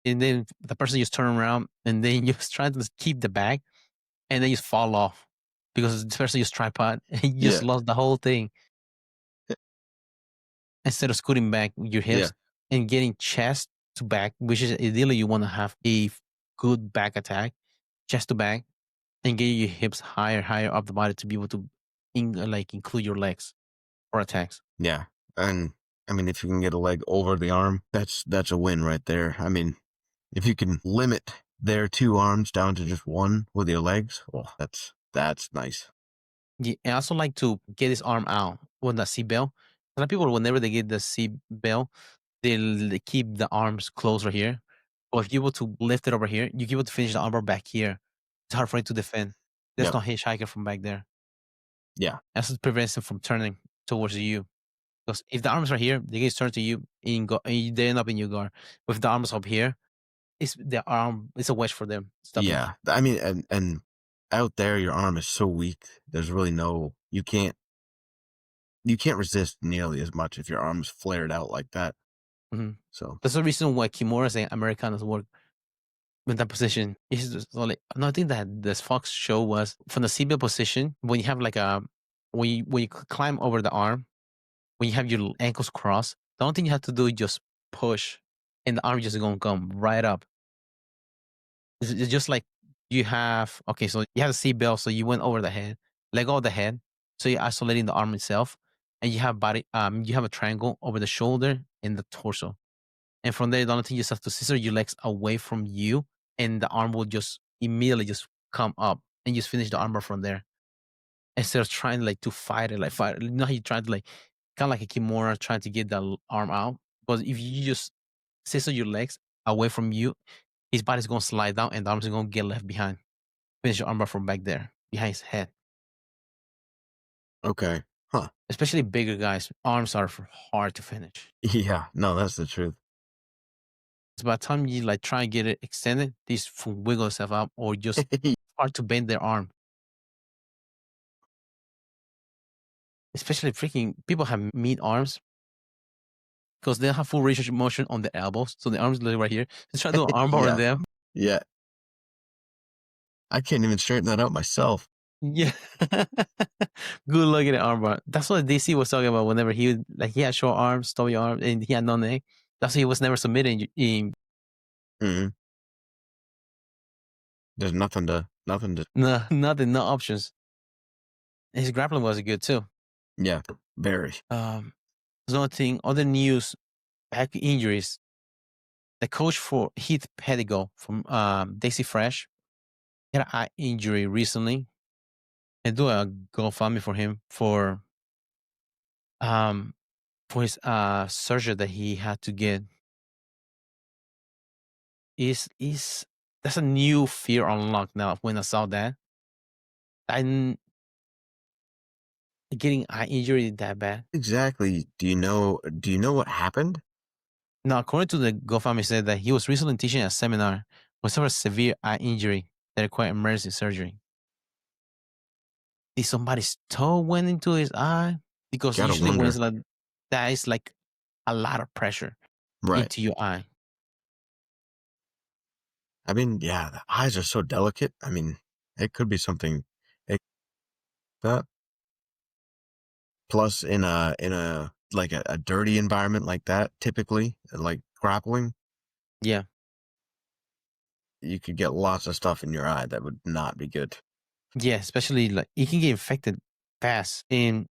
and then the person just turn around and then you just try to keep the back and then just fall off because this person used tripod and you just lost the whole thing. Instead of scooting back your hips and getting chest to back, which is ideally you want to have a good back attack, chest to back, and get your hips higher up the body to be able to include your legs for attacks. Yeah, and I mean, if you can get a leg over the arm, that's a win right there. I mean, if you can limit their two arms down to just one with your legs, well, that's nice. Yeah, I also like to get his arm out with the seat belt. A lot of people, whenever they get the seat belt, they keep the arms close right here. But if you're able to lift it over here, you're able to finish the armbar back here. It's hard for it to defend. There's no hitchhiker from back there. Yeah. That's what prevents them from turning towards you. Because if the arm's right here, they get turned to you and they end up in your guard. But if the arm's up here, it's a wedge for them. Yeah. I mean, and out there, your arm is so weak. There's really you can't resist nearly as much if your arm's flared out like that. Mm-hmm. So that's the reason why Kimura's and Americanas work in that position. It's just like, another thing that this Fox show was from the CBL position, when you have like when you climb over the arm, when you have your ankles crossed, the only thing you have to do is just push and the arm just gonna come right up. It's just like you have, okay, so you have a seat belt, so you went over the head, let go of the head, so you're isolating the arm itself, and you have you have a triangle over the shoulder and the torso. And from there, the only thing you just have to scissor your legs away from you, and the arm will just immediately just come up, and just finish the armbar from there. Instead of trying like to fight it, like fight, you know how you try to like kind of like a Kimura trying to get the arm out. But if you just sits on your legs away from you, his body's gonna slide down and the arms are gonna get left behind. Finish your armbar from back there, behind his head. Okay. Huh. Especially bigger guys, arms are hard to finish. Yeah. No, that's the truth. So by the time you like try and get it extended, these wiggle itself out or just hard to bend their arm. Especially freaking people have meat arms because they have full range of motion on the elbows. So the arms literally right here. Just try to do an armbar on them. Yeah. I can't even straighten that out myself. Yeah. Good luck at the armbar. That's what DC was talking about whenever he had short arms, stubby arms, and he had no neck. That's why he was never submitting in. Mm-hmm. There's nothing to. No, nothing, no options. His grappling was good too. Yeah, very. There's another thing, other news, back injuries. The coach for Heath Pedigo from Daisy Fresh had an eye injury recently. And do a GoFundMe for him for his surgery that he had to get. Is that's a new fear unlocked now when I saw that. I'm getting eye injury that bad. Exactly. Do you know what happened? Now, according to the GoFundMe, said that he was recently teaching a seminar with suffered a severe eye injury that required emergency surgery. Did somebody's toe went into his eye? Because Gotta usually when wonder. it's like that, it's like a lot of pressure Right. into your eye. I mean, yeah, the eyes are so delicate. I mean, it could be something that. Plus, in a like a dirty environment like that, typically like grappling, Yeah. you could get lots of stuff in your eye that would not be good. Yeah, especially like you can get infected fast, and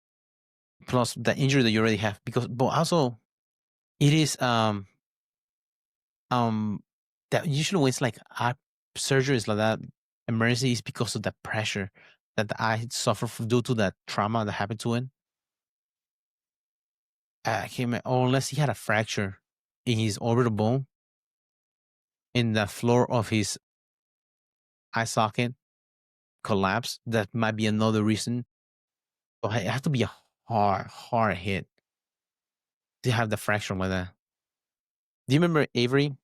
plus the injury that you already have. But also it is that usually when it's like eye surgeries like that, emergency is because of the pressure that the eye suffer due to that trauma that happened to it. I can't remember, or unless he had a fracture in his orbital bone in the floor of his eye socket collapse. That might be another reason. But it has to be a hard hit to have the fracture like that. Do you remember Avery?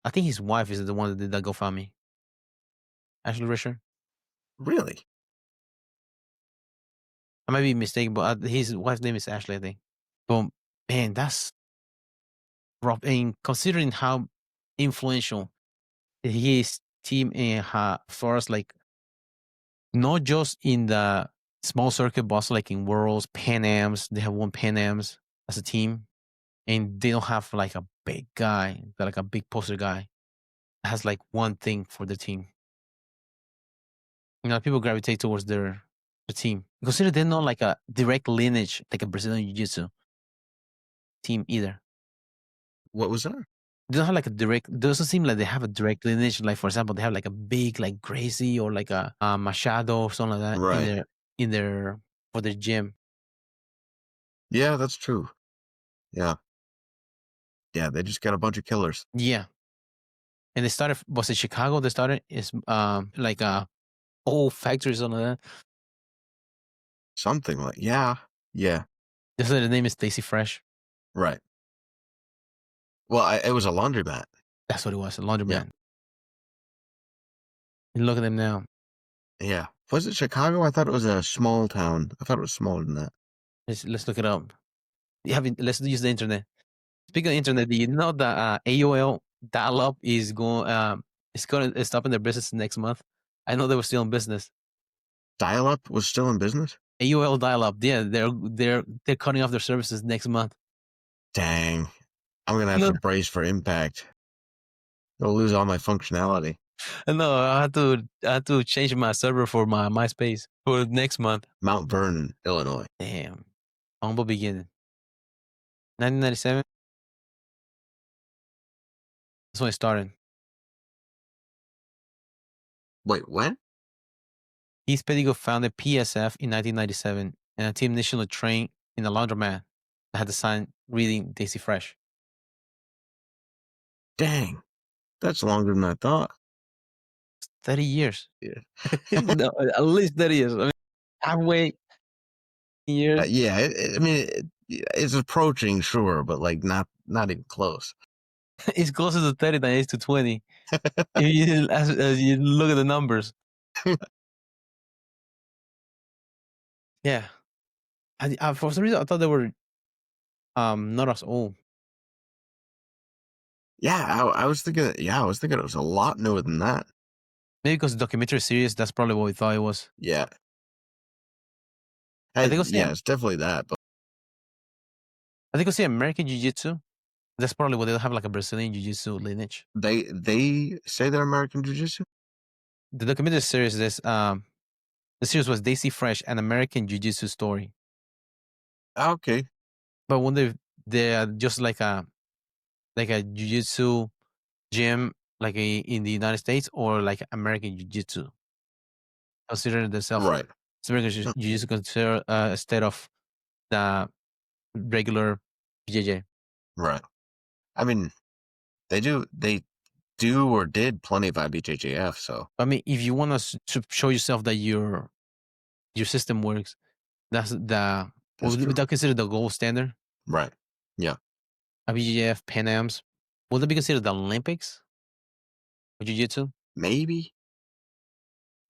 I think his wife is the one that did that GoFundMe. Ashley Risher. Really? I might be mistaken, but his wife's name is Ashley, I think. But man, that's rough. And considering how influential his team in for us, like not just in the small circuit, but also like in Worlds, Pan Ams. They have won Pan Ams as a team, and they don't have like a big guy, like a big poster guy that has like one thing for the team. You know, people gravitate towards the team. Consider they're not like a direct lineage, like a Brazilian Jiu-Jitsu team either. What was that? They don't have like a direct. Doesn't seem like they have a direct lineage. Like for example, they have like a big like Gracie or like a Machado or something like that Right. in their for their gym. Yeah, that's true. Yeah. Yeah, they just got a bunch of killers. Yeah, and they started. Was it Chicago? They started is like a old factory or something like that. Something like yeah. They said the name is Stacy Fresh. Right. Well, it was a laundromat. That's what it was, a laundromat. Yeah. And look at them now. Yeah. Was it Chicago? I thought it was a small town. I thought it was smaller than that. Let's look it up. Let's use the internet. Speaking of internet, do you know that AOL dial-up is going? It's going to stop in their business next month. I know they were still in business. Dial-up was still in business? AOL dial-up, yeah, they're cutting off their services next month. Dang. I'm gonna have to brace for impact. I'll lose all my functionality. No, I had to change my server for my MySpace for next month. Mount Vernon, Illinois. Damn. Humble beginning. 1997. That's when it started. Wait, when? Heath Pedigo founded PSF in 1997, and a team initially trained in a laundromat that had the sign reading Daisy Fresh. Dang, that's longer than I thought. 30 years. Yeah. No, at least 30 years. I mean, halfway years. Yeah, I mean, it's approaching, sure, but like not even close. It's closer to 30 than it is to 20. If you, as you look at the numbers. Yeah. For some reason, I thought they were not as old. Yeah, I was thinking. Yeah, I was thinking it was a lot newer than that. Maybe because the documentary series, that's probably what we thought it was. Yeah, I think yeah, it's definitely that. But I think I'll say American Jiu-Jitsu. That's probably what they'll have, like a Brazilian Jiu-Jitsu lineage. they say they're American Jiu-Jitsu. The documentary series, the series was Daisy Fresh, an American Jiu-Jitsu story. Okay, But when they're just like a Jiu-Jitsu gym, like in the United States, or like American Jiu-Jitsu, consider themselves right, American Jiu-Jitsu consider instead of the regular BJJ. right. I mean, they do or did plenty of IBJJF. So I mean, if you want to show yourself that your system works, that's that's true. would that consider the gold standard? Right. Yeah. IBJJF, Pan Ams, would that be considered the Olympics for Jiu-Jitsu? Maybe.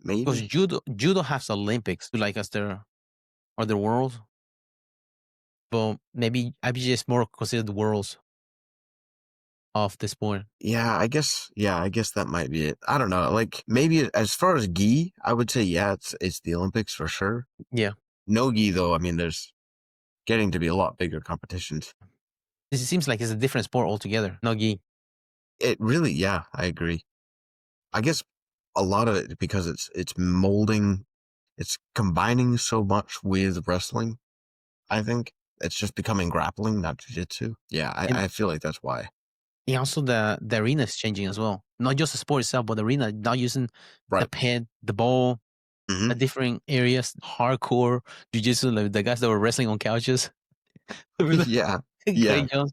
Because Maybe. judo has Olympics, like as their world, but maybe IBJJ is more considered the worlds of the sport. Yeah, I guess. Yeah, I guess that might be it. I don't know. Like maybe as far as gi, I would say yeah, it's the Olympics for sure. Yeah, No gi though. I mean, there's getting to be a lot bigger competitions. this seems like it's a different sport altogether. No gi. It really, yeah, I agree. I guess a lot of it because it's molding, it's combining so much with wrestling. I think it's just becoming grappling, not jiu-jitsu. Yeah, And I feel like that's why. also the arena is changing as well. Not just the sport itself, but the arena, not using the Right. pin, the ball, Hmm. the different areas, hardcore jiu-jitsu, like the guys that were wrestling on couches. Yeah. Yeah. Craig Jones.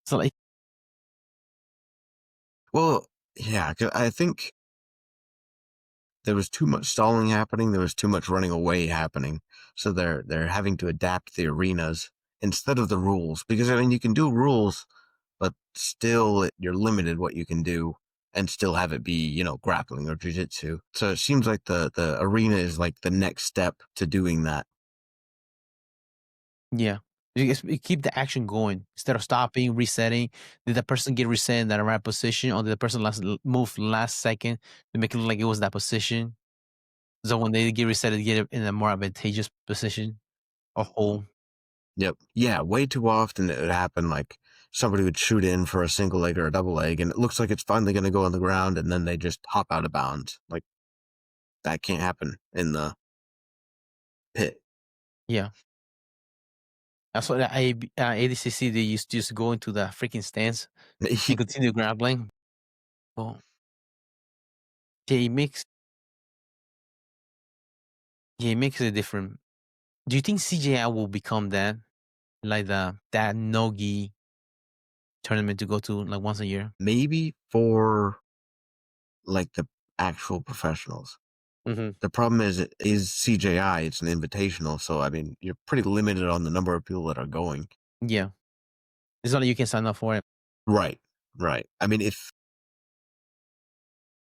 So like, Well, yeah, 'cause I think there was too much stalling happening. There was too much running away happening. So they're having to adapt the arenas instead of the rules. Because I mean, you can do rules, but still you're limited what you can do and still have it be, grappling or jiu-jitsu. So it seems like the arena is like the next step to doing that. yeah. You keep the action going instead of stopping, resetting. Did the person get reset in that right position, or did the person move last second to make it look like it was that position? So when they get reset, they get it in a more advantageous position or hold. Yep. Yeah, way too often it would happen like somebody would shoot in for a single leg or a double leg and it looks like it's finally going to go on the ground and then they just hop out of bounds. Like that can't happen in the pit. Yeah. That's what ADCC, they used to just go into the freaking stance and continue grappling. Oh, yeah, it makes it different. Do you think CJI will become that? Like that Nogi tournament to go to like once a year? Maybe for like the actual professionals. Mm-hmm. The problem is it is CJI, it's an invitational, so I mean you're pretty limited on the number of people that are going. Yeah. It's not like you can sign up for it. Right. Right. I mean if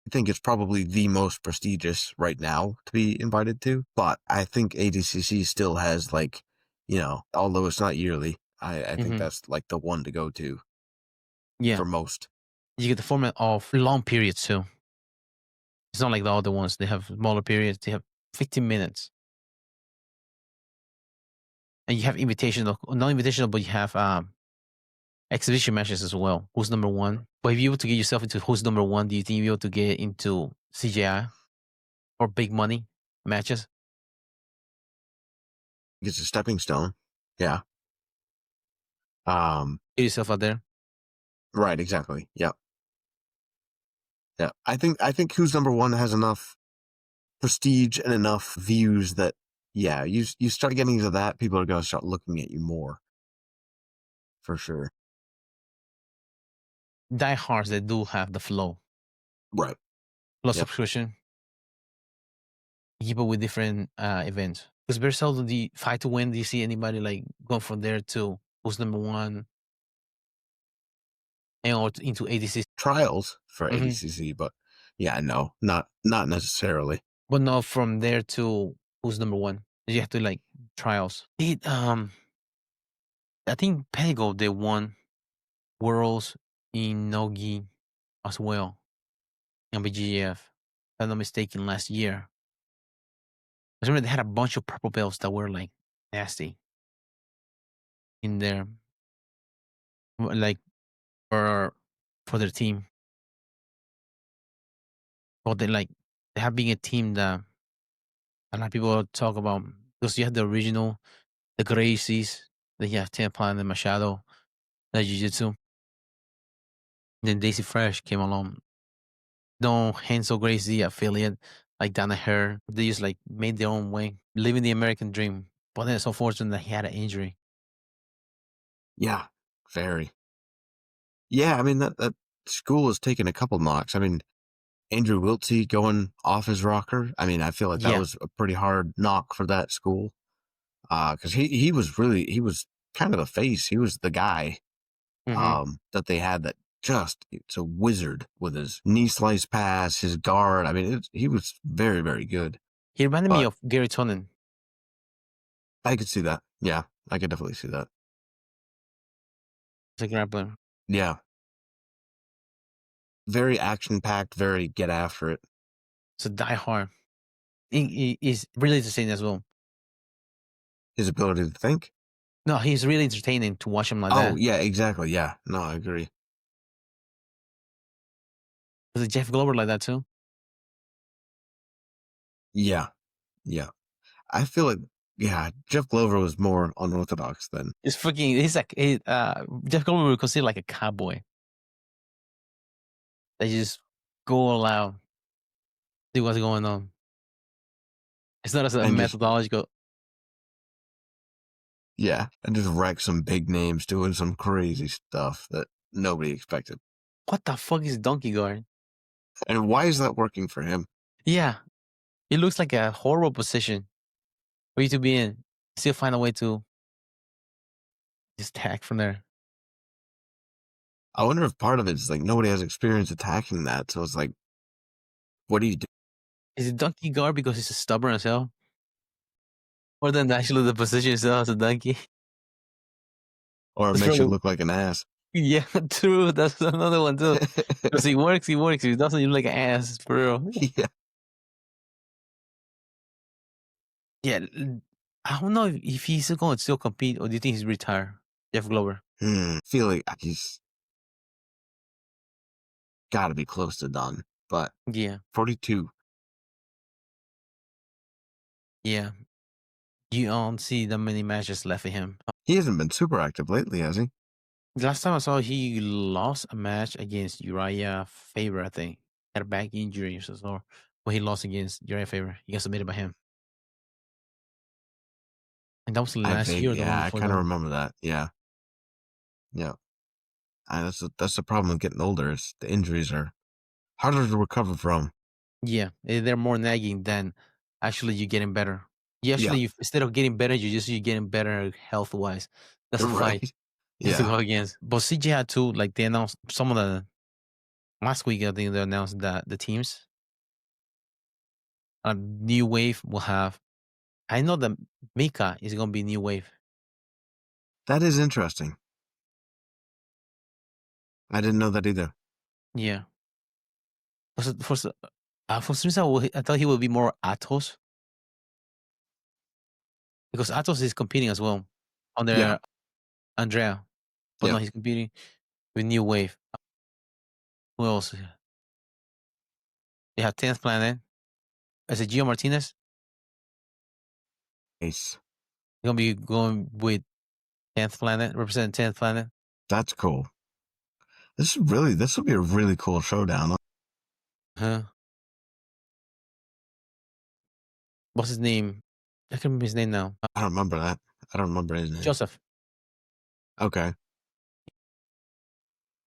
I think it's probably the most prestigious right now to be invited to, but I think ADCC still has like, although it's not yearly, I think Mm-hmm. that's like the one to go to Yeah. for most. You get the format of long periods too. It's not like the other ones. They have smaller periods. They have 15 minutes. And you have invitational, not invitational, but you have exhibition matches as well. Who's number one? But if you were to get yourself into who's number one, do you think you'll be able to get into CJI or big money matches? It's a stepping stone. Yeah. Um, Get yourself out there. right, exactly. Yeah. Yeah. I think who's number one has enough prestige and enough views that yeah, you start getting into that, people are gonna start looking at you more. For sure. diehards that do have the flow Right. plus Yep. subscription. Keep up with different events. Because very seldom the fight to win. Do you see anybody like going from there to who's number one and or into ADC? Trials for Mhm. ADCC, but yeah, no, not necessarily. But no, from there to who's number one. You have to like trials. I think Pego they won worlds in Nogi as well in BGF. If I'm not mistaken, last year. I remember they had a bunch of purple belts that were like nasty in there, like for their team. But they have been a team that a lot of people talk about because you have the original, the Gracies, then you have Temple and Machado, the Jiu-Jitsu. Then Daisy Fresh came along. No Hansel Gracie affiliate like Dana Her. They just like made their own way, living the American dream. But then it's unfortunate that he had an injury. Yeah, very. Yeah, I mean that school has taken a couple knocks. I mean, Andrew Wiltsey going off his rocker. I mean, I feel like that Yeah. was a pretty hard knock for that school. Because he was kind of the face. He was the guy Mm-hmm. that they had that it's a wizard with his knee slice pass, his guard. I mean, he was very, very good. He reminded me But of Gary Tonin. I could see that. Yeah, I could definitely see that. As a grappler. Yeah, very action packed, very get after it. So Die Hard. He's really entertaining as well. His ability to think. No, he's really entertaining to watch him like Oh that. yeah, exactly. Yeah, no, I agree. Was it Jeff Glover like that too? Yeah, yeah. I feel like Jeff Glover was more unorthodox than. It's freaking. He's like Jeff Glover would consider like a cowboy. They just go all out, see what's going on. It's not as a And just methodological. and just wreck some big names doing some crazy stuff that nobody expected. What the fuck is donkey guard? And why is that working for him? Yeah, it looks like a horrible position for you to be in. Still find a way to just tag from there. I wonder if part of it is like nobody has experience attacking that, so it's like, what do you do? Is it donkey guard because he's stubborn as hell? Or then actually the position itself as a donkey? Or it That's makes you probably look like an ass. yeah, true. That's another one too. Because he works. If he doesn't, you look like an ass for real. Yeah. Yeah, I don't know if he's going to still compete or do you think he's retired? Jeff Glover. Feel like he's got to be close to done, but Yeah, 42. yeah. You don't see that many matches left for him. He hasn't been super active lately, has he? The last time I saw, he lost a match against Uriah Faber. I think had a back injury or so. But he lost against Uriah Faber. He got submitted by him, and that was last year. Or the one I before kind of that. remember that. Yeah. That's the problem with getting older. Is the injuries are harder to recover from. Yeah, they're more nagging than actually you getting better. You actually, instead of getting better, you're getting better health wise. That's a fight. Right. You have to Yeah. go against. But CJ had too. Like they announced some of the last week. I think they announced that the teams, New Wave will have. I know that Mika is gonna be New Wave. That is interesting. I didn't know that either. Yeah. For some reason, I thought he would be more Atos because Atos is competing as well on Yeah. their Andrea, but Yeah. no, he's competing with New Wave. Who else? They have 10th Planet. Is it Gio Martinez? Ace. He's gonna be going with 10th Planet, representing 10th Planet. That's cool. This will be a really cool showdown. Huh? What's his name? I can't remember his name now. I don't remember that. I don't remember his name. Joseph. Okay.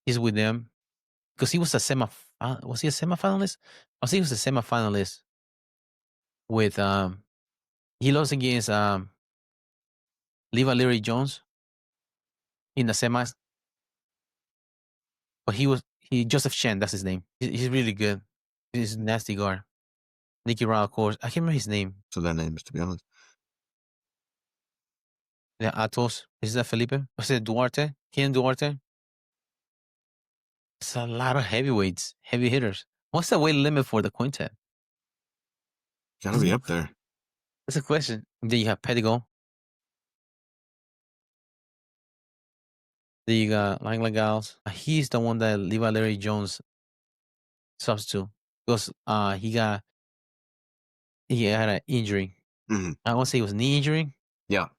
He's with them. because he was a was he a semifinalist? I think he was a semifinalist with he lost against Levi Leary Jones in the semis, but he Joseph Chen, that's his name. He's really good. He's a nasty guard. Nicky Rao, of course. I can't remember his name. So their names, to be honest. Yeah, Atos. Is that Felipe? Was it Duarte? Ken Duarte? It's a lot of heavyweights, heavy hitters. What's the weight limit for the quintet? Gotta be up there. That's a question. Then you have Pedigo. Then you got Lang Lagals. He's the one that Levi Larry Jones substitute because he had an injury. Mhm. I want to say it was knee injury. Yeah,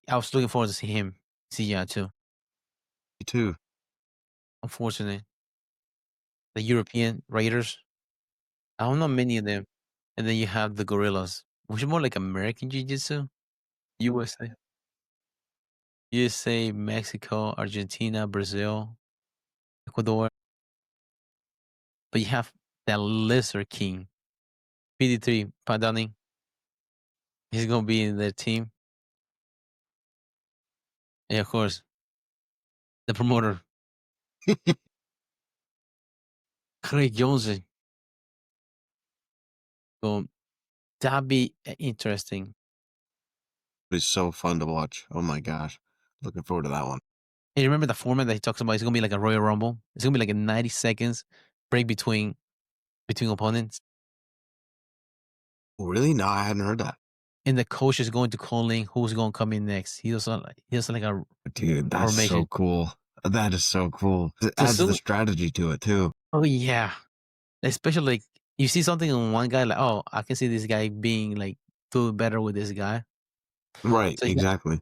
I was looking forward to see him. Too. me too. Unfortunately, the European Raiders. I don't know many of them. And then you have the Gorillas, which is more like American Jiu-Jitsu. USA, Mexico, Argentina, Brazil, Ecuador. But you have that Lizard King, PD3, Padani. He's going to be in their team. And of course, the promoter, Craig Jones. So that'd be interesting. It's so fun to watch. Oh my gosh. Looking forward to that one. And you remember the format that he talks about? It's going to be like a Royal Rumble. It's going to be like a 90 seconds break between opponents. Oh, really? No, I hadn't heard that. And the coach is going to call in who's going to come in next. He does like a Dude, that's formation. so cool. That is so cool. It adds the strategy to it too. Oh yeah, especially like you see something in one guy, like, oh, I can see this guy being like doing better with this guy. Right, So exactly.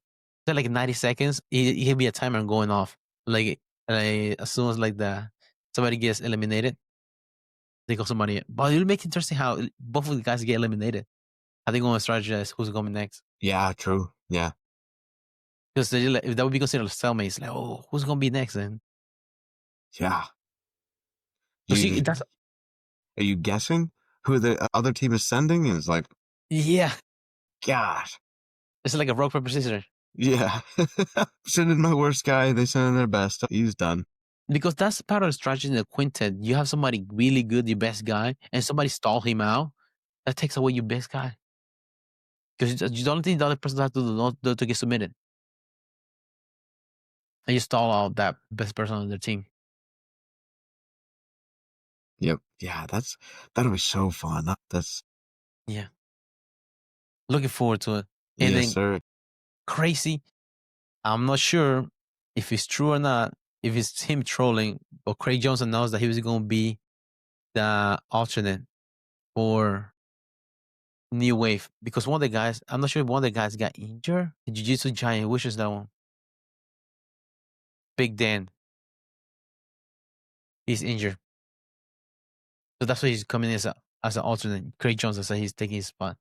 So like 90 seconds, he'll be a timer going off. Like as soon as like somebody gets eliminated, they go somebody in. But it'll make it interesting how both of the guys get eliminated. How they going to strategize who's coming next? Yeah, true. Yeah. Because if that would be considered a cellmate, it's like, oh, who's going to be next then? Yeah. Are you guessing who the other team is sending? And it's like, yeah, gosh. it's like a rock paper scissors. Yeah. Send in my worst guy. They send in their best. He's done. Because that's part of the strategy in the quintet. You have somebody really good, your best guy, and somebody stall him out. That takes away your best guy. Because you don't think the other person has to do to get submitted. And you stall out that best person on their team. Yep. Yeah, that'll be so fun. Yeah. Looking forward to it. And yes, sir. Crazy. I'm not sure if it's true or not, if it's him trolling, but Craig Jones announced that he was going to be the alternate for New Wave. Because one of the guys, I'm not sure if one of the guys got injured. The Jiu-Jitsu Giant, which is that one? Big Dan. He's injured. So that's why he's coming in as an alternate. Craig Jones said he's taking his spot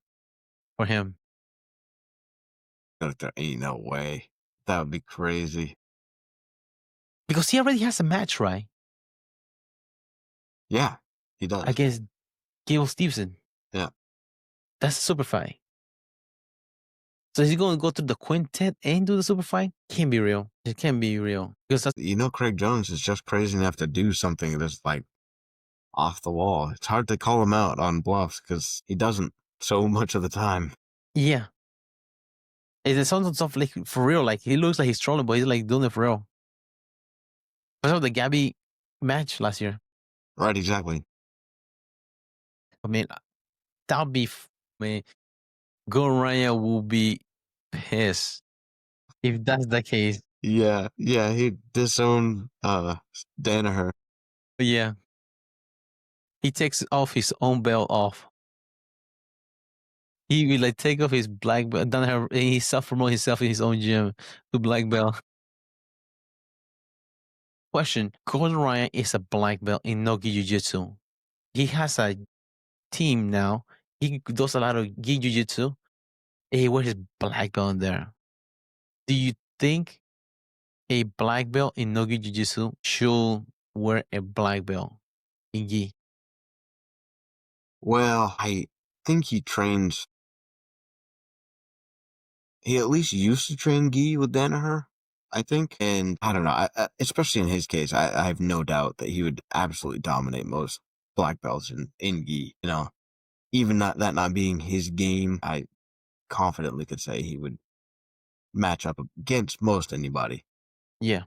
for him. There ain't no way. That would be crazy. Because he already has a match, right? Yeah, he does. Against Gable Stevenson. Yeah. That's a super fight. So he's going to go through the quintet and do the super fight? Can't be real. It can't be real. Because Craig Jones is just crazy enough to do something that's like off the wall. It's hard to call him out on bluffs because he doesn't so much of the time. Yeah. It sounds stuff like for real. Like he looks like he's trolling, but he's like doing it for real. That's how the Gabby match last year. Right, exactly. I mean, that'll be, man, Ryan will be pissed if that's the case. Yeah, he disowned Danaher. But yeah. He takes off his own belt off. He will like take off his black belt. He self-promote himself in his own gym to black belt. Question: Gordon Ryan is a black belt in no-gi jiu-jitsu. He has a team now. He does a lot of gi jiu-jitsu. And he wears his black belt in there. Do you think a black belt in no-gi jiu-jitsu should wear a black belt in gi? Well, I think he trains. He at least used to train gi with Danaher, I think. And I don't know, especially in his case, I have no doubt that he would absolutely dominate most black belts in gi. You know, even that not being his game, I confidently could say he would match up against most anybody. Yeah,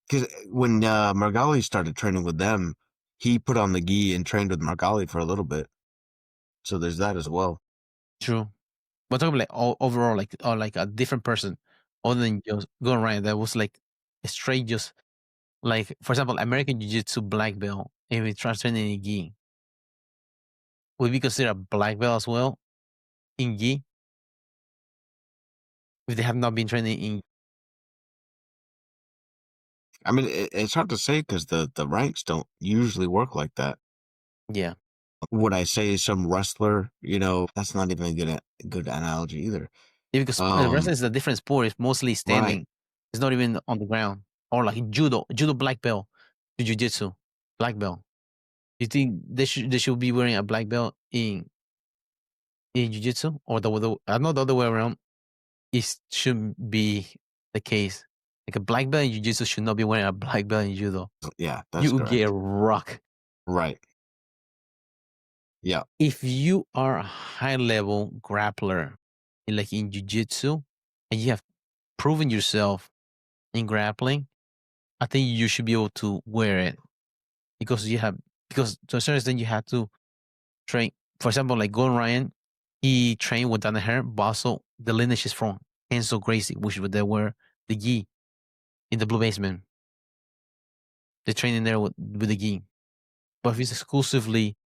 Because when Margali started training with them, he put on the gi and trained with Margali for a little bit. So there's that as well. true. But talking like overall, like or like a different person, other than just going around, that was like a straight just like for example, American Jiu Jitsu black belt. If we try training in gi, would we consider a black belt as well in gi if they have not been training in? I mean, it's hard to say because the ranks don't usually work like that. Yeah, Would I say some wrestler? You know, that's not even a good analogy either. yeah because wrestling is a different sport. It's mostly Right. standing. It's not even on the ground or like judo black belt, Jiu Jitsu black belt. You think they should be wearing a black belt in Jiu Jitsu or not the other way around? It shouldn't be the case. Like a black belt in jiu-jitsu should not be wearing a black belt in judo. Yeah, that's You get correct. rocked. Right. Yeah. If you are a high-level grappler, like in jiu-jitsu, and you have proven yourself in grappling, I think you should be able to wear it because to a certain extent you have to train. For example, like Gordon Ryan, he trained with Danaher, but also the lineage is from Enzo Gracie, which they were the gi in the Blue Basement. They train in there with the gi. But if it's exclusively,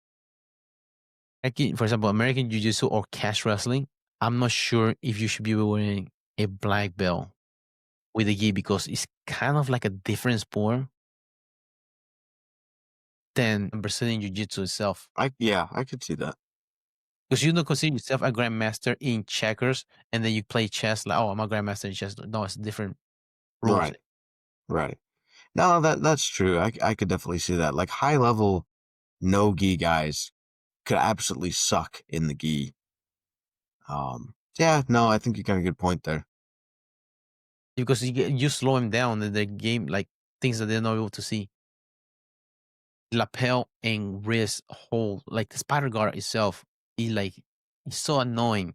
for example, American Jiu Jitsu or cash wrestling, I'm not sure if you should be wearing a black belt with the gi because it's kind of like a different sport than Brazilian Jiu Jitsu itself. I could see that. Because you don't consider yourself a grandmaster in checkers and then you play chess like, oh, I'm a grandmaster in chess. No, it's different rules. Right. Right. No, that's true. I could definitely see that. Like high level no gi guys could absolutely suck in the gi. Yeah, no, I think you got a good point there. Because you slow him down in the game, like things that they're not able to see. Lapel and wrist hold, like the spider guard itself, it's so annoying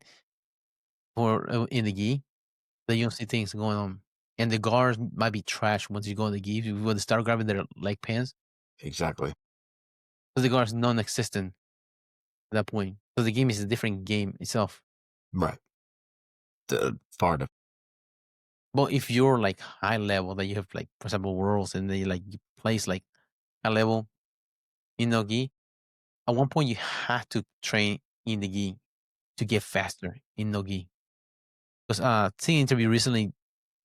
for in the gi that you don't see things going on. And the guards might be trash once you go in the gi. If you want to start grabbing their leg pants, Exactly. so the guard's non-existent at that point. So the game is a different game itself. Right. Far different. But if you're like high level, that you have like for example worlds, and then you place like high level in no gi, at one point you have to train in the gi to get faster in no gi. Because seeing an interview recently,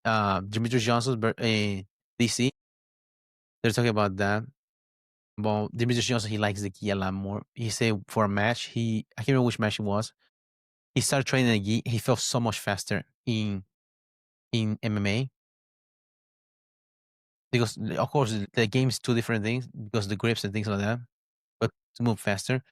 Demetrius Johnson's DC, they're talking about that. Well, Demetrius Johnson, he likes the gi a lot more. He said for a match, I can't remember which match it was. He started training the gi. He felt so much faster in MMA because of course the game is two different things because the grips and things like that, but to move faster.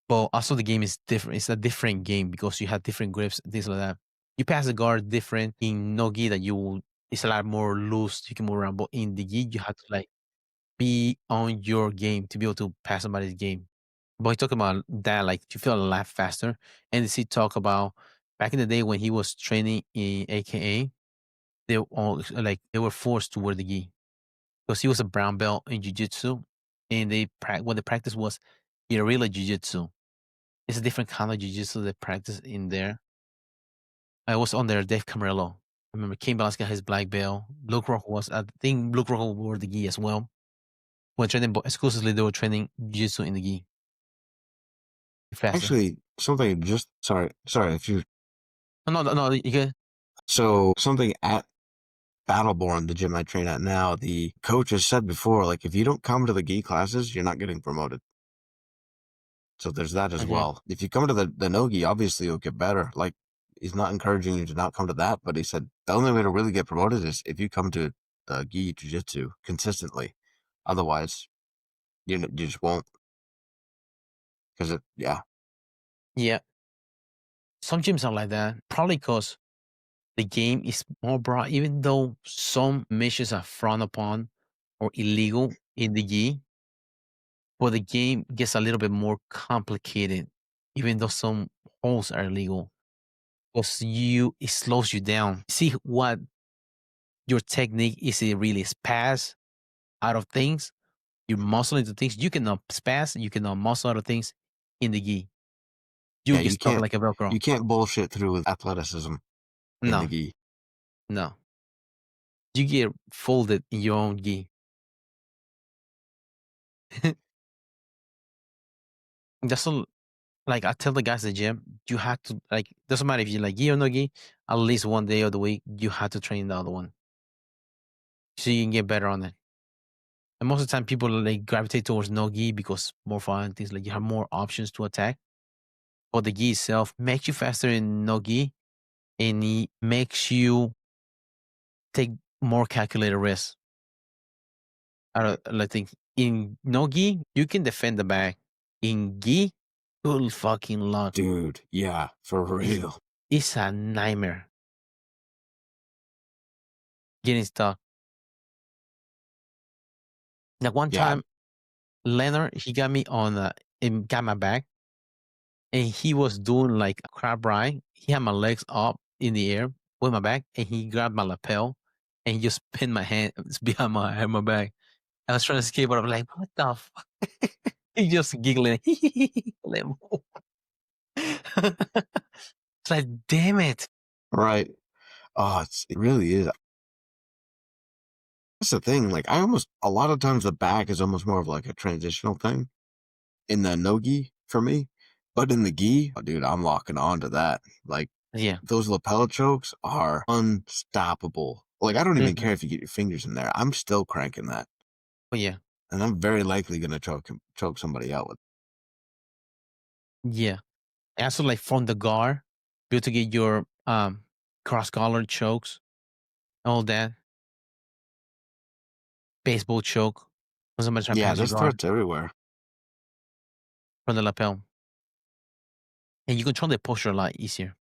But also the game is different. It's a different game because you have different grips and things like that. You pass the guard different in no gi that it's a lot more loose. You can move around, but in the gi you have to like be on your game to be able to pass somebody's game. But he talked about that, like you feel a lot faster. And he talk about back in the day when he was training in AKA, they were forced to wear the gi because he was a brown belt in jiu-jitsu, and what the practice was guerrilla jiu-jitsu. It's a different kind of jiu-jitsu they practice in there. I was on there, Dave Camarillo. I remember King Velasquez had his black belt. Luke Rojo I think Luke Rojo wore the gi as well. When training, but exclusively they were training jiu-jitsu in the gi. Faster. Actually, something just sorry if you. No, you can. So something at Battleborn, the gym I train at now, the coach has said before, like if you don't come to the gi classes, you're not getting promoted. So there's that as well. If you come to the no gi, obviously you'll get better. Like he's not encouraging you to not come to that, but he said the only way to really get promoted is if you come to gi jiu-jitsu consistently. Otherwise, you just won't. Because yeah, Yeah, some gyms are like that. Probably because the game is more broad, even though some missions are frowned upon or illegal in the gi, but the game gets a little bit more complicated, even though some holds are illegal. Because it slows you down. See what your technique is, it really spaz out of things. You muscle into things. You cannot spaz, you cannot muscle out of things in the gi. You yeah, get stuck like a you Velcro. can't bullshit through with athleticism in the No, gi. no. You get folded in your own gi. That's all. Like I tell the guys at the gym, you have to like doesn't matter if you like gi or no gi, at least one day of the week you have to train the other one. So you can get better on it. And most of the time people like gravitate towards no gi because more fun things like you have more options to attack. But the gi itself makes you faster in no gi and it makes you take more calculated risks. I think in no gi, you can defend the back. In gi, good fucking luck. Dude, yeah, for real. It's a nightmare getting stuck. Like one Yeah, time, Leonard, he got me on, and got my back, and he was doing like a crab ride. He had my legs up in the air with my back, and he grabbed my lapel, and he just pinned my hands behind my back. I was trying to escape, but I'm like, what the fuck? He just giggling. Let him move. It's like, damn it. right. Oh, it really is. That's the thing. Like, a lot of times the back is almost more of like a transitional thing in the no gi for me. But in the gi, oh, dude, I'm locking on to that. Like, Yeah. those lapel chokes are unstoppable. Like, I don't even Mhm. care if you get your fingers in there. I'm still cranking that. Oh, yeah. And I'm very likely going to choke somebody out with. Yeah. And also, like from the guard, be able to get your cross collar chokes, all that, baseball choke when somebody try to Yeah, pass your there's guard threats everywhere. from the lapel. And you control the posture a lot easier.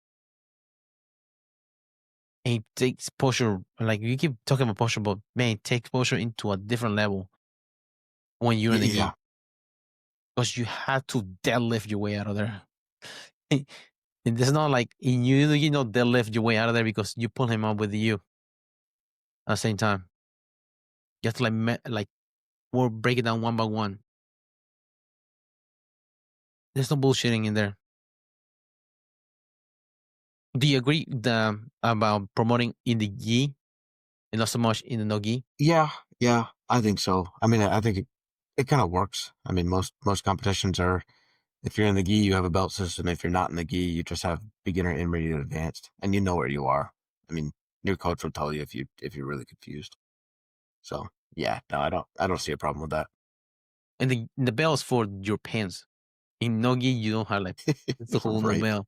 And it takes posture, like you keep talking about posture, but man, it takes posture into a different level when you're in the Yeah. gi. Because you have to deadlift your way out of there. And it's not like you know deadlift your way out of there because you pull him up with you at the same time. You have to like we'll break it down one by one. There's no bullshitting in there. Do you agree about promoting in the gi and not so much in the no gi? Yeah. Yeah. I think so. I mean, I think it kind of works. I mean, most competitions are, if you're in the gi, you have a belt system. If you're not in the gi, you just have beginner, intermediate, advanced, and you know where you are. I mean, your coach will tell you if you're really confused. So yeah, no, I don't see a problem with that. And the bell is for your pants. In no gi, you don't have like it's a whole no Right. bell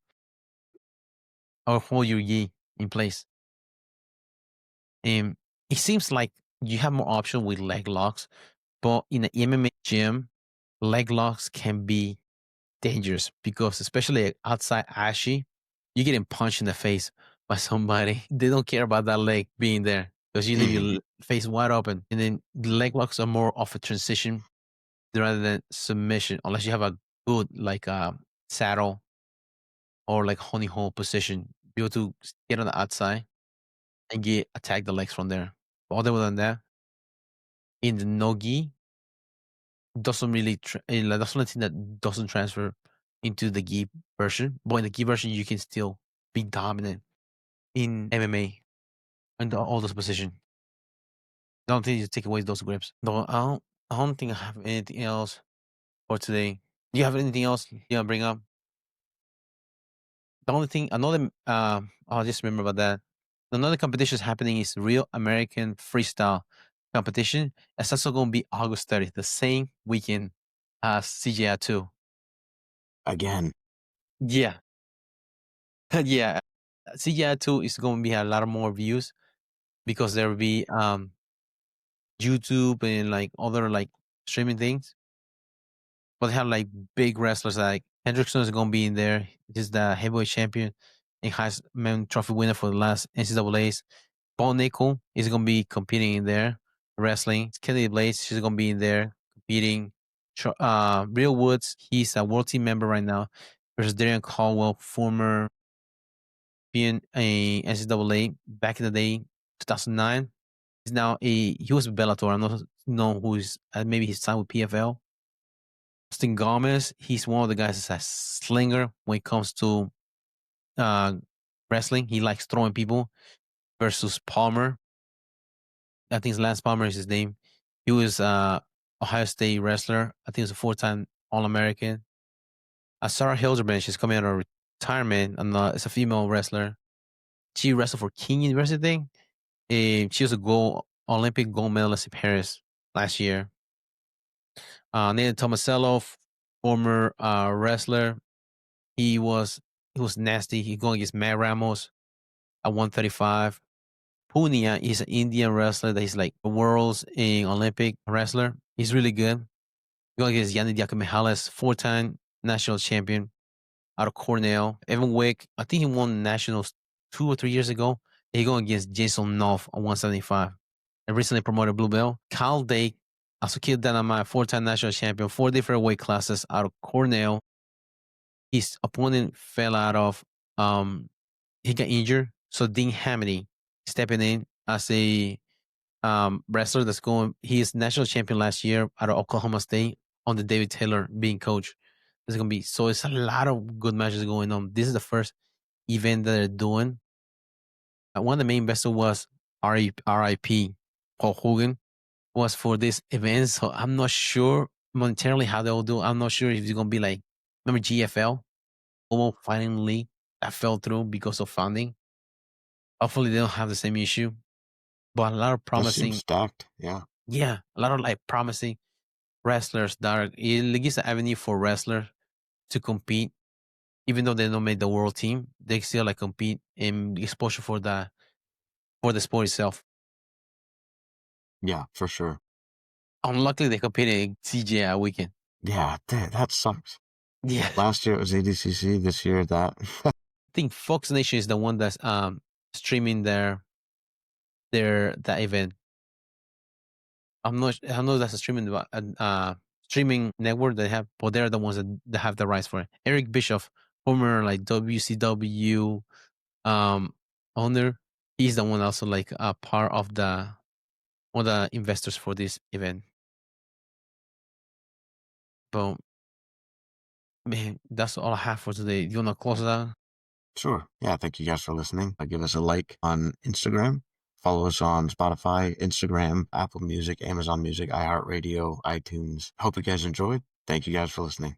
or hold your gi in place. And it seems like you have more option with leg locks, but in the MMA gym, leg locks can be dangerous because especially outside Ashi, you're getting punched in the face by somebody. They don't care about that leg being there because you leave your Mhm. face wide open. And then the leg locks are more of a transition rather than submission, unless you have a good like saddle or like honey hole position. Be able to get on the outside and get attack the legs from there. But other than that, in the nogi, doesn't really like that's the only thing that doesn't transfer into the gi version. But in the gi version, you can still be dominant in MMA and all those positions. The only thing is take away those grips. No, I don't think I have anything else for today. Do you have anything else you want to bring up? The only thing, I'll just remember about that. Another competition is happening is Real American Freestyle competition. It's also going to be August 30th, the same weekend as CGI 2. Again. Yeah. Yeah. CGI 2 is going to be a lot of more views because there will be YouTube and like other like streaming things. But they have like big wrestlers like Hendrickson is gonna be in there. He's the heavyweight champion and Heisman Trophy winner for the last NCAA's. Paul Nickel is gonna be competing in there, wrestling. Kennedy Blades, she's gonna be in there competing. Real Woods, he's a world team member right now. Versus Darian Caldwell, former being a NCAA back in the day, 2009. He's now he was with Bellator. I don't know who's maybe he's signed with PFL. Austin Gomez, he's one of the guys that's a slinger when it comes to uh, wrestling. He likes throwing people. Versus Palmer, I think it's Lance Palmer is his name. He was Ohio State wrestler. I think he was a 4-time All American. Sarah Hilderman, she's coming out of retirement, and it's a female wrestler. She wrestled for King University. She was a Olympic gold medalist in Paris last year. Nathan Tomasello, former wrestler. He was nasty. He going against Matt Ramos at 135. Punia is an Indian wrestler that he's like the world's Olympic wrestler. He's really good. Going against Yanni Diakomihales, 4-time national champion out of Cornell. Evan Wick, I think he won nationals 2 or 3 years ago. He going against Jason Knopf at 175. And recently promoted blue belt. Kyle Dake, also killed Dynamite, 4-time national champion, 4 different weight classes out of Cornell. His opponent fell out of he got injured. So Dean Hamady stepping in as a wrestler that's going. He is national champion last year out of Oklahoma State on the David Taylor being coach. There's gonna be so it's a lot of good matches going on. This is the first event that they're doing. One of the main vessels was RIP Paul Hogan was for this event, so I'm not sure monetarily how they'll do. I'm not sure if it's gonna be like remember GFL, Global Fighting League that fell through because of funding. Hopefully they don't have the same issue. But a lot of promising stacked, yeah. Yeah, a lot of like promising wrestlers that it gives an avenue for wrestlers to compete, even though they don't make the world team. They still like compete and exposure for the sport itself. Yeah, for sure. Unluckily, they competed in CGI weekend. Yeah, that sucks. Yeah, last year it was ADCC. This year that. I think Fox Nation is the one that's streaming that event. I know that's a streaming network they have, but they're the ones that have the rights for it. Eric Bischoff, former like WCW owner, he's the one also like a part of one of the investors for this event. But man, that's all I have for today. Do you wanna close it out? Sure. Yeah, thank you guys for listening. Give us a like on Instagram. Follow us on Spotify, Instagram, Apple Music, Amazon Music, iHeartRadio, iTunes. Hope you guys enjoyed. Thank you guys for listening.